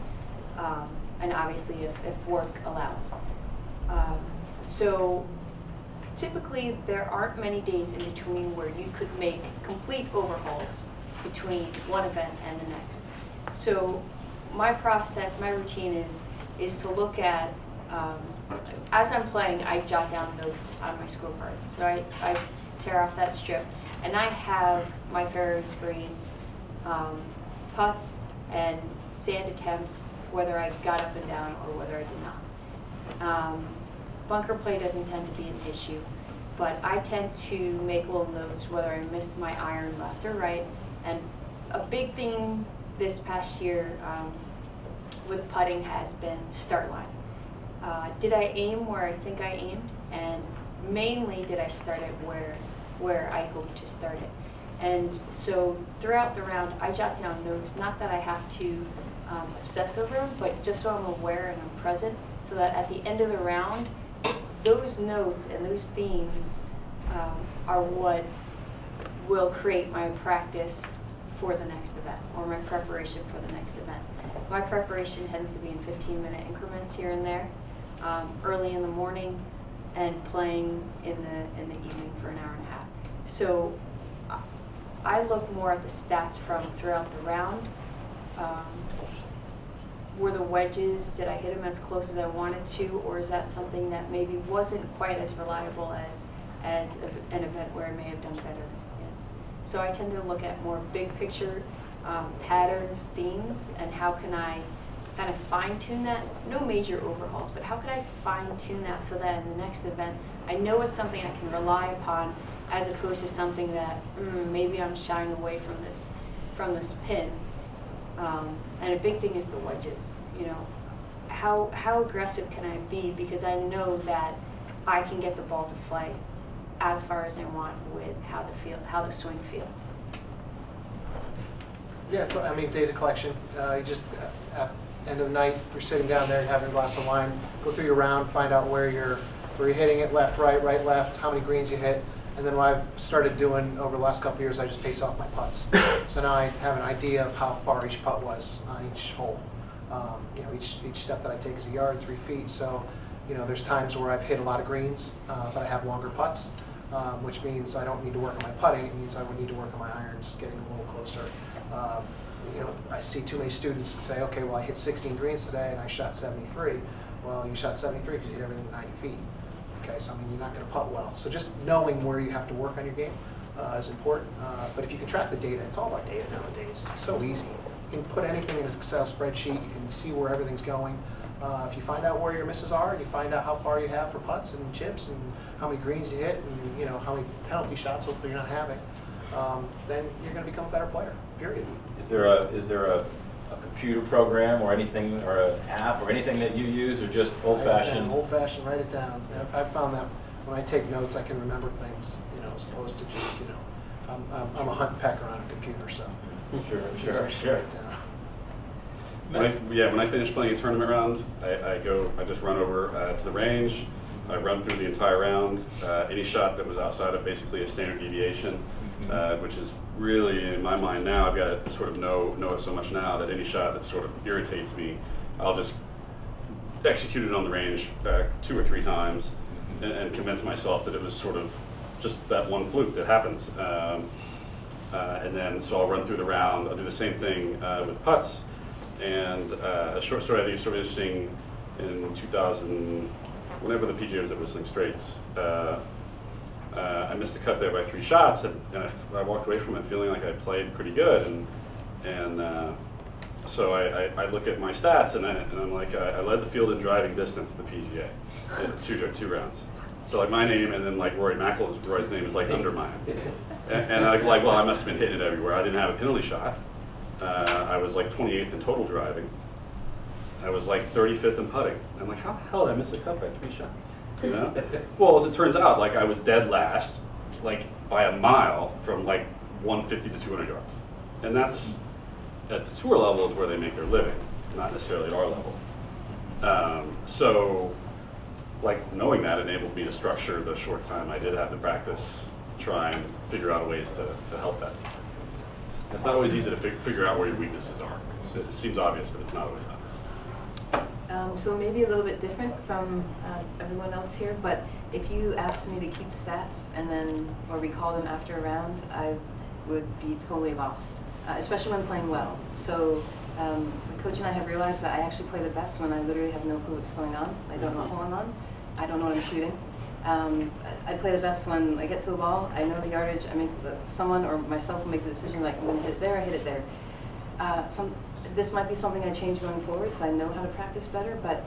and obviously if work allows. So typically there aren't many days in between where you could make complete overhauls between one event and the next. So my process, my routine is to look at, as I'm playing, I jot down notes on my scorecard. So I tear off that strip, and I have my various greens, putts and sand attempts, whether I got up and down or whether I did not. Bunker play doesn't tend to be an issue, but I tend to make little notes whether I miss my iron left or right. And a big thing this past year with putting has been start line. Did I aim where I think I aimed? And mainly did I start it where I hoped to start it? And so throughout the round, I jot down notes, not that I have to obsess over them, but just so I'm aware and I'm present, so that at the end of the round, those notes and those themes are what will create my practice for the next event, or my preparation for the next event. My preparation tends to be in 15-minute increments here and there, early in the morning, and playing in the evening for an hour and a half. So I look more at the stats from throughout the round. Were the wedges, did I hit them as close as I wanted to, or is that something that maybe wasn't quite as reliable as an event where I may have done better? Yeah. So I tend to look at more big picture patterns, themes, and how can I kind of fine tune that? No major overhauls, but how can I fine tune that so that in the next event, I know it's something I can rely upon, as opposed to something that maybe I'm shying away from this pin. And a big thing is the wedges. You know, how aggressive can I be? Because I know that I can get the ball to fly as far as I want with how the swing feels. Yeah, so, I mean, data collection. You just at the end of the night, you're sitting down there having a glass of wine. Go through your round, find out where you're hitting it, left, right, left, how many greens you hit. And then what I've started doing over the last couple of years, I just pace off my putts. So now I have an idea of how far each putt was on each hole. You know, each step that I take is a yard, 3 feet. So, you know, there's times where I've hit a lot of greens, but I have longer putts, which means I don't need to work on my putting. It means I would need to work on my irons, getting a little closer. You know, I see too many students say, okay, well, I hit 16 greens today and I shot 73. Well, you shot 73 because you hit everything 90 feet. Okay, so I mean, you're not going to putt well. So just knowing where you have to work on your game is important. But if you can track the data, it's all about data nowadays. It's so easy. You can put anything in an Excel spreadsheet. You can see where everything's going. If you find out where your misses are, and you find out how far you have for putts and chips, and how many greens you hit, and you know how many penalty shots hopefully you're not having, then you're going to become a better player. Period. Is there a computer program or anything, or an app or anything that you use, or just old-fashioned? Old-fashioned, write it down. I've found that when I take notes, I can remember things, you know, as opposed to just, you know, I'm a hunt pecker on a computer, so. Sure. Write it down. When I finish playing a tournament round, I just run over to the range. I run through the entire round. Any shot that was outside of basically a standard deviation, which is really, in my mind now, I've got to sort of know it so much now that any shot that sort of irritates me, I'll just execute it on the range 2 or 3 times and convince myself that it was sort of just that one fluke that happens. And then, so I'll run through the round. I'll do the same thing with putts. And a short story I think is sort of interesting, in 2000, whenever the PGA was at Whistling Straits, I missed a cut there by 3 shots, and I walked away from it feeling like I played pretty good. And so I look at my stats, and I'm like, I led the field in driving distance at the PGA in 2 rounds. So like my name, and then like Rory McIlroy's name is like under mine. And I'm like, well, I must have been hitting it everywhere. I didn't have a penalty shot. I was like 28th in total driving. I was like 35th in putting. I'm like, how the hell did I miss a cut by 3 shots? You know? Well, as it turns out, like I was dead last, like by a mile from like 150 to 200 yards. And that's, at the tour level is where they make their living, not necessarily at our level. So, like knowing that enabled me to structure the short time I did have to practice to try and figure out ways to help that. It's not always easy to figure out where your weaknesses are. It seems obvious, but it's not always obvious. So maybe a little bit different from everyone else here, but if you asked me to keep stats and then, or recall them after a round, I would be totally lost, especially when playing well. So my coach and I have realized that I actually play the best when I literally have no clue what's going on. I don't know what hole I'm on. I don't know what I'm shooting. I play the best when I get to a ball, I know the yardage, I make someone or myself will make the decision like I'm going to hit it there, I hit it there. This might be something I change going forward, so I know how to practice better, but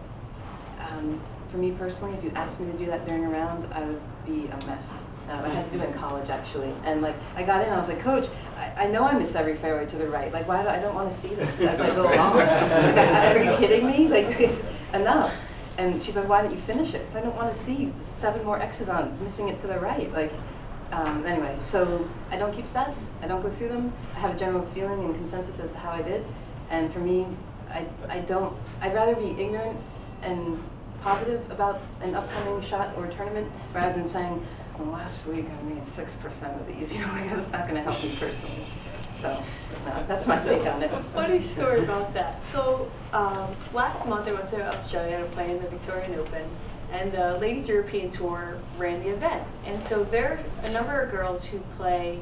for me personally, if you asked me to do that during a round, I would be a mess. I had to do it in college actually, and like I got in, I was like, Coach, I know I miss every fairway to the right. Like, why I don't want to see this as I go along? Like, are you kidding me? Like, enough. And she's like, why didn't you finish it? Because I don't want to see 7 more X's on missing it to the right. Like, anyway, so I don't keep stats. I don't go through them. I have a general feeling and consensus as to how I did. And for me, I'd rather be ignorant and positive about an upcoming shot or tournament rather than saying, well, last week I made 6% of these. You know, like, that's not going to help me personally. So, no, that's my take on it. Funny story about that. So, last month I went to Australia to play in the Victorian Open, and the Ladies European Tour ran the event. And so there are a number of girls who play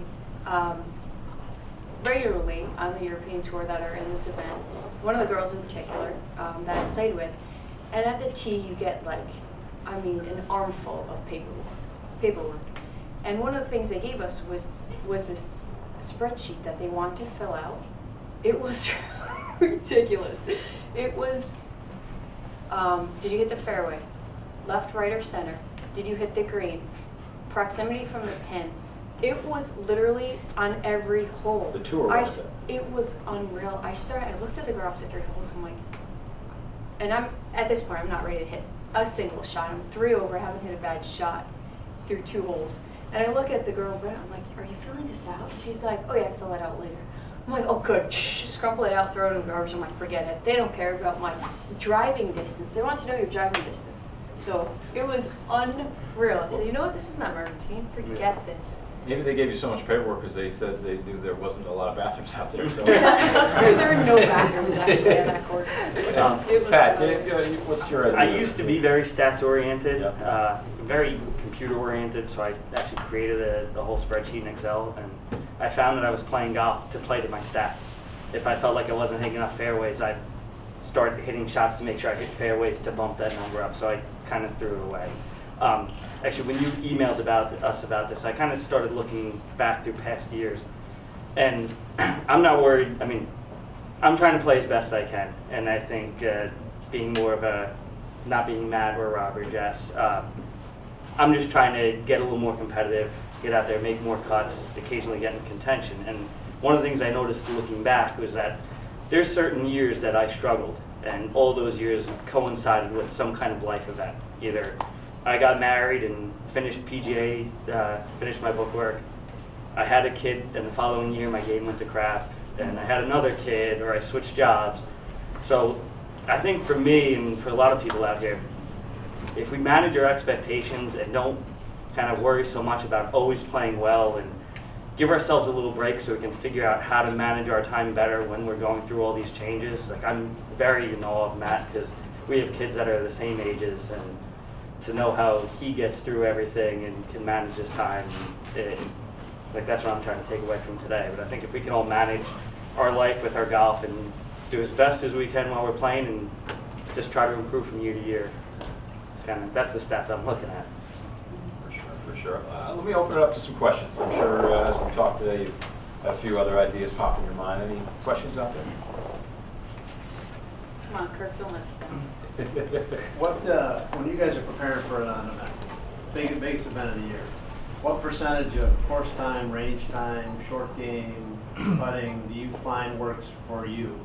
regularly on the European Tour that are in this event. One of the girls in particular that I played with. And at the tee you get like, I mean, an armful of paperwork. And one of the things they gave us was this spreadsheet that they wanted to fill out. It was ridiculous. It was, did you hit the fairway? Left, right, or center? Did you hit the green? Proximity from the pin. It was literally on every hole. The tour was it? It was unreal. I looked at the girl after 3 holes, I'm like, and at this point, I'm not ready to hit a single shot. I'm 3 over, I haven't hit a bad shot through 2 holes. And I look at the girl, I'm like, are you filling this out? She's like, oh yeah, fill it out later. I'm like, oh good, scrumple it out, throw it in the garbage. I'm like, forget it. They don't care about my driving distance. They want to know your driving distance. So it was unreal. I said, you know what, this is not my routine, forget this. Maybe they gave you so much paperwork because they said they knew there wasn't a lot of bathrooms out there. So. There are no bathrooms actually at that course. It was Pat, what's your idea? I used to be very stats oriented, Yeah. very computer oriented, so I actually created a whole spreadsheet in Excel, and I found that I was playing golf to play to my stats. If I felt like I wasn't hitting enough fairways, I'd start hitting shots to make sure I hit fairways to bump that number up, so I kind of threw it away. Actually, when you emailed us about this, I kind of started looking back through past years, and I'm not worried. I mean, I'm trying to play as best I can, and I think being more of a not being Matt or Rob or Jess, I'm just trying to get a little more competitive, get out there, make more cuts, occasionally get in contention. And one of the things I noticed looking back was that there's certain years that I struggled, and all those years coincided with some kind of life event. Either I got married and finished PGA, finished my bookwork. I had a kid, and the following year my game went to crap, and I had another kid, or I switched jobs. So I think for me and for a lot of people out here, if we manage our expectations and don't kind of worry so much about always playing well and give ourselves a little break so we can figure out how to manage our time better when we're going through all these changes. Like, I'm very in awe of Matt because we have kids that are the same ages, and to know how he gets through everything and can manage his time, like, that's what I'm trying to take away from today. But I think if we can all manage our life with our golf and do as best as we can while we're playing and just try to improve from year to year, that's the stats I'm looking at. For sure. Let me open it up to some questions. I'm sure as we talk today, you've had a few other ideas pop in your mind. Any questions out there? Come on, Kirk, don't let us down. When you guys are preparing for an event, biggest event of the year, what percentage of course time, range time, short game, putting do you find works for you?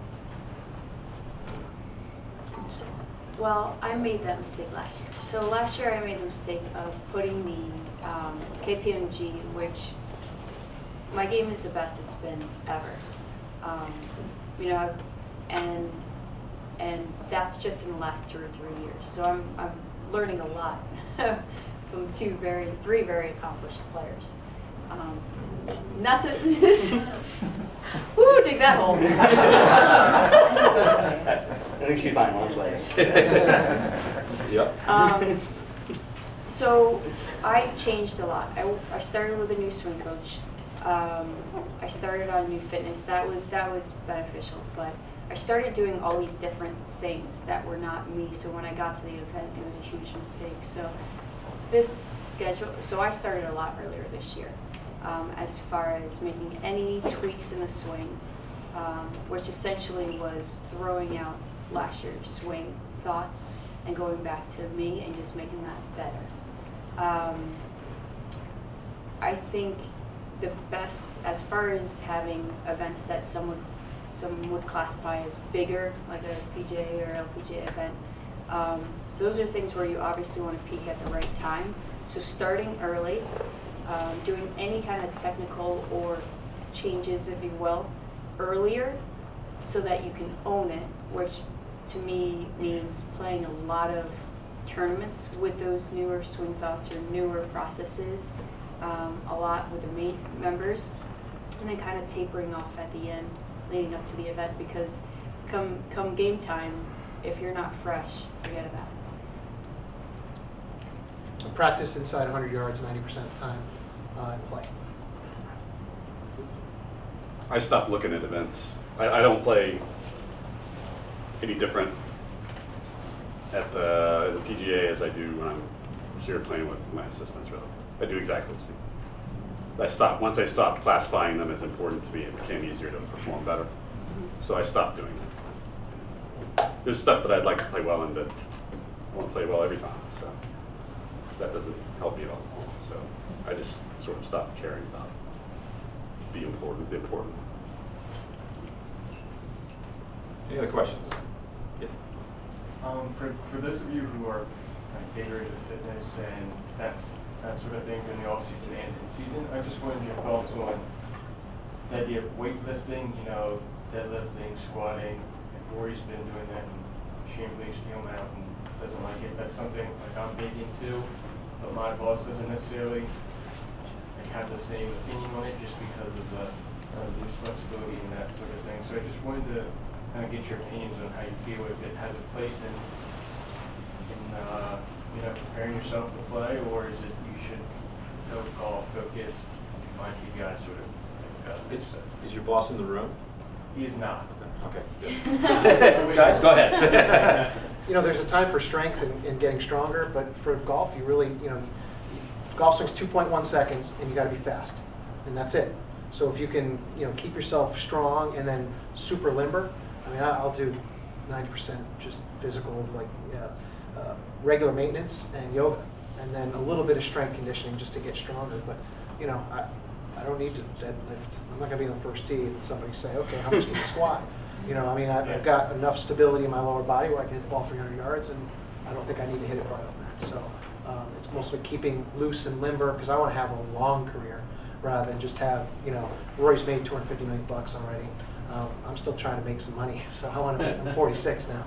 Well, I made that mistake last year. So last year I made the mistake of putting the KPMG, which my game is the best it's been ever. You know, and that's just in the last 2 or 3 years. So I'm learning a lot from three very accomplished players. Not to woo, dig that hole. think she's buying lunch later. Yep. So I changed a lot. I started with a new swing coach. I started on new fitness. That was beneficial, but I started doing all these different things that were not me. So when I got to the event, it was a huge mistake. So this schedule, so I started a lot earlier this year, as far as making any tweaks in the swing, which essentially was throwing out last year's swing thoughts and going back to me and just making that better. I think the best, as far as having events that some would classify as bigger, like a PGA or LPGA event, those are things where you obviously want to peak at the right time. So starting early, doing any kind of technical or changes, if you will, earlier so that you can own it, which to me means playing a lot of tournaments with those newer swing thoughts or newer processes, a lot with the members, and then kind of tapering off at the end leading up to the event, because come game time, if you're not fresh, forget about it. Practice inside 100 yards 90% of the time and play. I stopped looking at events. I don't play any different at the PGA as I do when I'm here playing with my assistants, really. I do exactly the same. Once I stopped classifying them as important to me, it became easier to perform better. So I stopped doing that. There's stuff that I'd like to play well in, but I won't play well every time, so that doesn't help me at all. So I just sort of stopped caring about the important ones. Any other questions? Yes. For those of you who are kind of bigger into fitness and that sort of thing during the off season and in season, I just wanted your thoughts on the idea of weightlifting, deadlifting, squatting. And Rory's been doing that and Chamberlain's came out and doesn't like it. That's something like I'm big into, but my boss doesn't necessarily have the same opinion on it just because of the loose flexibility and that sort of thing. So I just wanted to kind of get your opinions on how you feel, if it has a place in preparing yourself to play, or is it you should go golf, focus, mind you guys sort of Is your boss in the room? He is not. Okay. Good. Guys, go ahead. There's a time for strength and getting stronger, but for golf, you really, golf swing's 2.1 seconds, and you got to be fast, and that's it. So if you can, keep yourself strong and then super limber. I mean, I'll do 90% just physical, like regular maintenance and yoga, and then a little bit of strength conditioning just to get stronger. But I don't need to deadlift. I'm not going to be on the first tee and somebody say, okay, how much can you squat? I've got enough stability in my lower body where I can hit the ball 300 yards, and I don't think I need to hit it farther than that. So it's mostly keeping loose and limber, because I want to have a long career rather than just have, Rory's made $250 million already. I'm still trying to make some money, so I'm 46 now.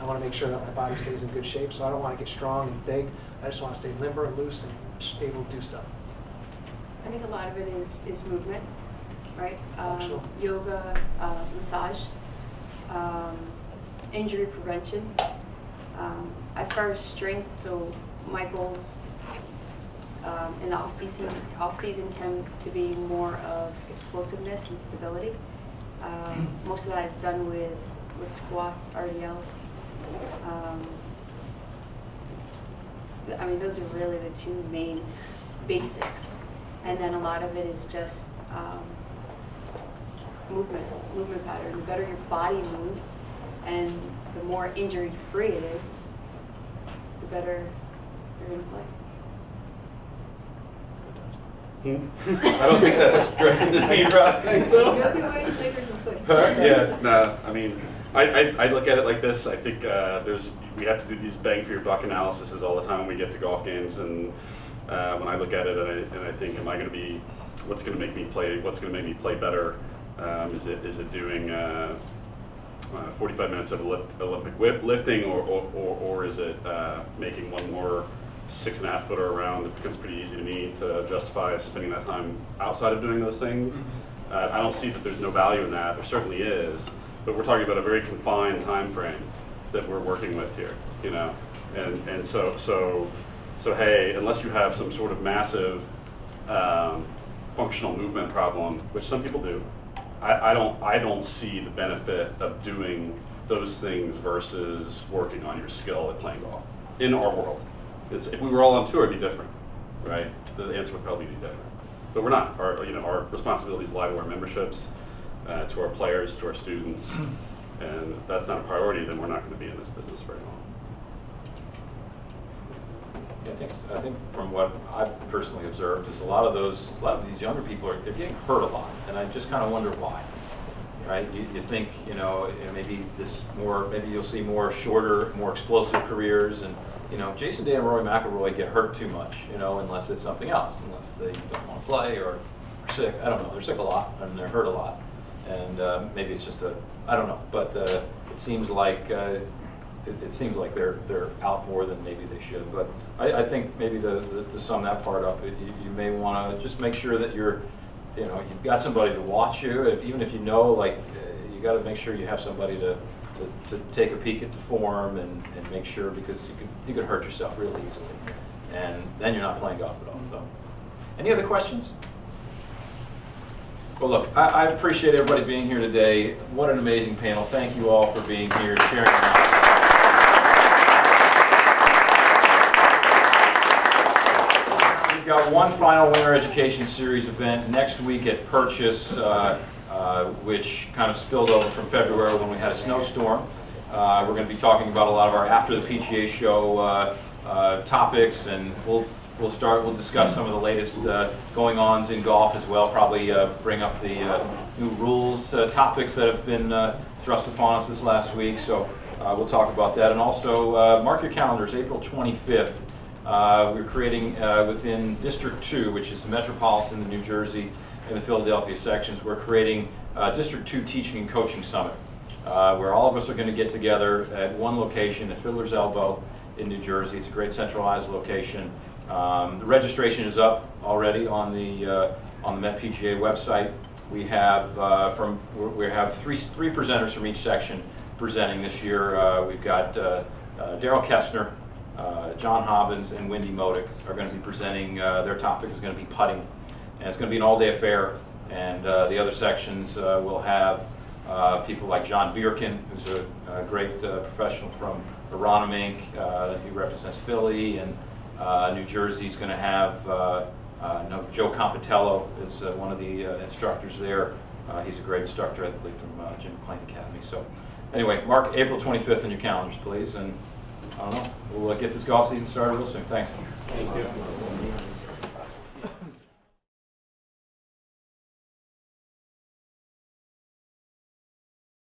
I want to make sure that my body stays in good shape, so I don't want to get strong and big. I just want to stay limber and loose and able to do stuff. I think a lot of it is movement, right? Functional. Yoga, massage, injury prevention. As far as strength, so my goals in the off season tend to be more of explosiveness and stability. Most of that is done with squats, RDLs. I mean, those are really the two main basics. And then a lot of it is just movement pattern. The better your body moves and the more injury-free it is, the better you're going to play. I don't think that was directed to me, Rob. You'll be wearing Snickers and Twix. Yeah, no, I mean, I look at it like this. I think we have to do these bang for your buck analyses all the time when we get to golf games, and when I look at it and I think, what's going to make me play better? Is it doing 45 minutes of Olympic lifting, or is it making one more 6.5 footer around? It becomes pretty easy to me to justify spending that time outside of doing those things. I don't see that there's no value in that. There certainly is, but we're talking about a very confined time frame. that we're working with here, you know, and so hey, unless you have some sort of massive functional movement problem, which some people do, I don't see the benefit of doing those things versus working on your skill at playing golf in our world. If we were all on tour, it'd be different, right? The answer would probably be different, but we're not. Our responsibilities lie to our memberships, to our players, to our students, and if that's not a priority, then we're not going to be in this business very long. I think from what I've personally observed is a lot of these younger people they're getting hurt a lot, and I just kind of wonder why. Right? You think maybe maybe you'll see more shorter, more explosive careers, and Jason Day and Rory McIlroy get hurt too much, unless it's something else, unless they don't want to play or are sick. I don't know. They're sick a lot and they're hurt a lot, and maybe it's just I don't know. But it seems like they're out more than maybe they should. But I think maybe to sum that part up, you may want to just make sure that you've got somebody to watch you. Even if you got to make sure you have somebody to take a peek at the form and make sure, because you could hurt yourself really easily, and then you're not playing golf at all. So, any other questions? Well, look, I appreciate everybody being here today. What an amazing panel! Thank you all for being here, sharing your knowledge. We've got one final Winter Education Series event next week at Purchase, which kind of spilled over from February when we had a snowstorm. We're going to be talking about a lot of our after the PGA show topics, and we'll discuss some of the latest going-ons in golf as well. Probably bring up the new rules topics that have been thrust upon us this last week. So we'll talk about that, and also mark your calendars. April 25th. We're creating within District 2, which is the Metropolitan, the New Jersey, and the Philadelphia sections. We're creating District 2 Teaching and Coaching Summit, where all of us are going to get together at one location at Fiddler's Elbow in New Jersey. It's a great centralized location. The registration is up already on the Met PGA website. We have three presenters from each section presenting this year. We've got Daryl Kestner, John Hobbins, and Wendy Modick are going to be presenting. Their topic is going to be putting, and it's going to be an all-day affair. And the other sections will have people like John Bierkin, who's a great professional from Aronham Inc. He represents Philly, and New Jersey's going to have Joe Compitello is one of the instructors there. He's a great instructor, I believe, from Jim McClain Academy. So anyway, mark April 25th in your calendars, please. And I don't know, we'll get this golf season started real soon. Thanks. Thank you.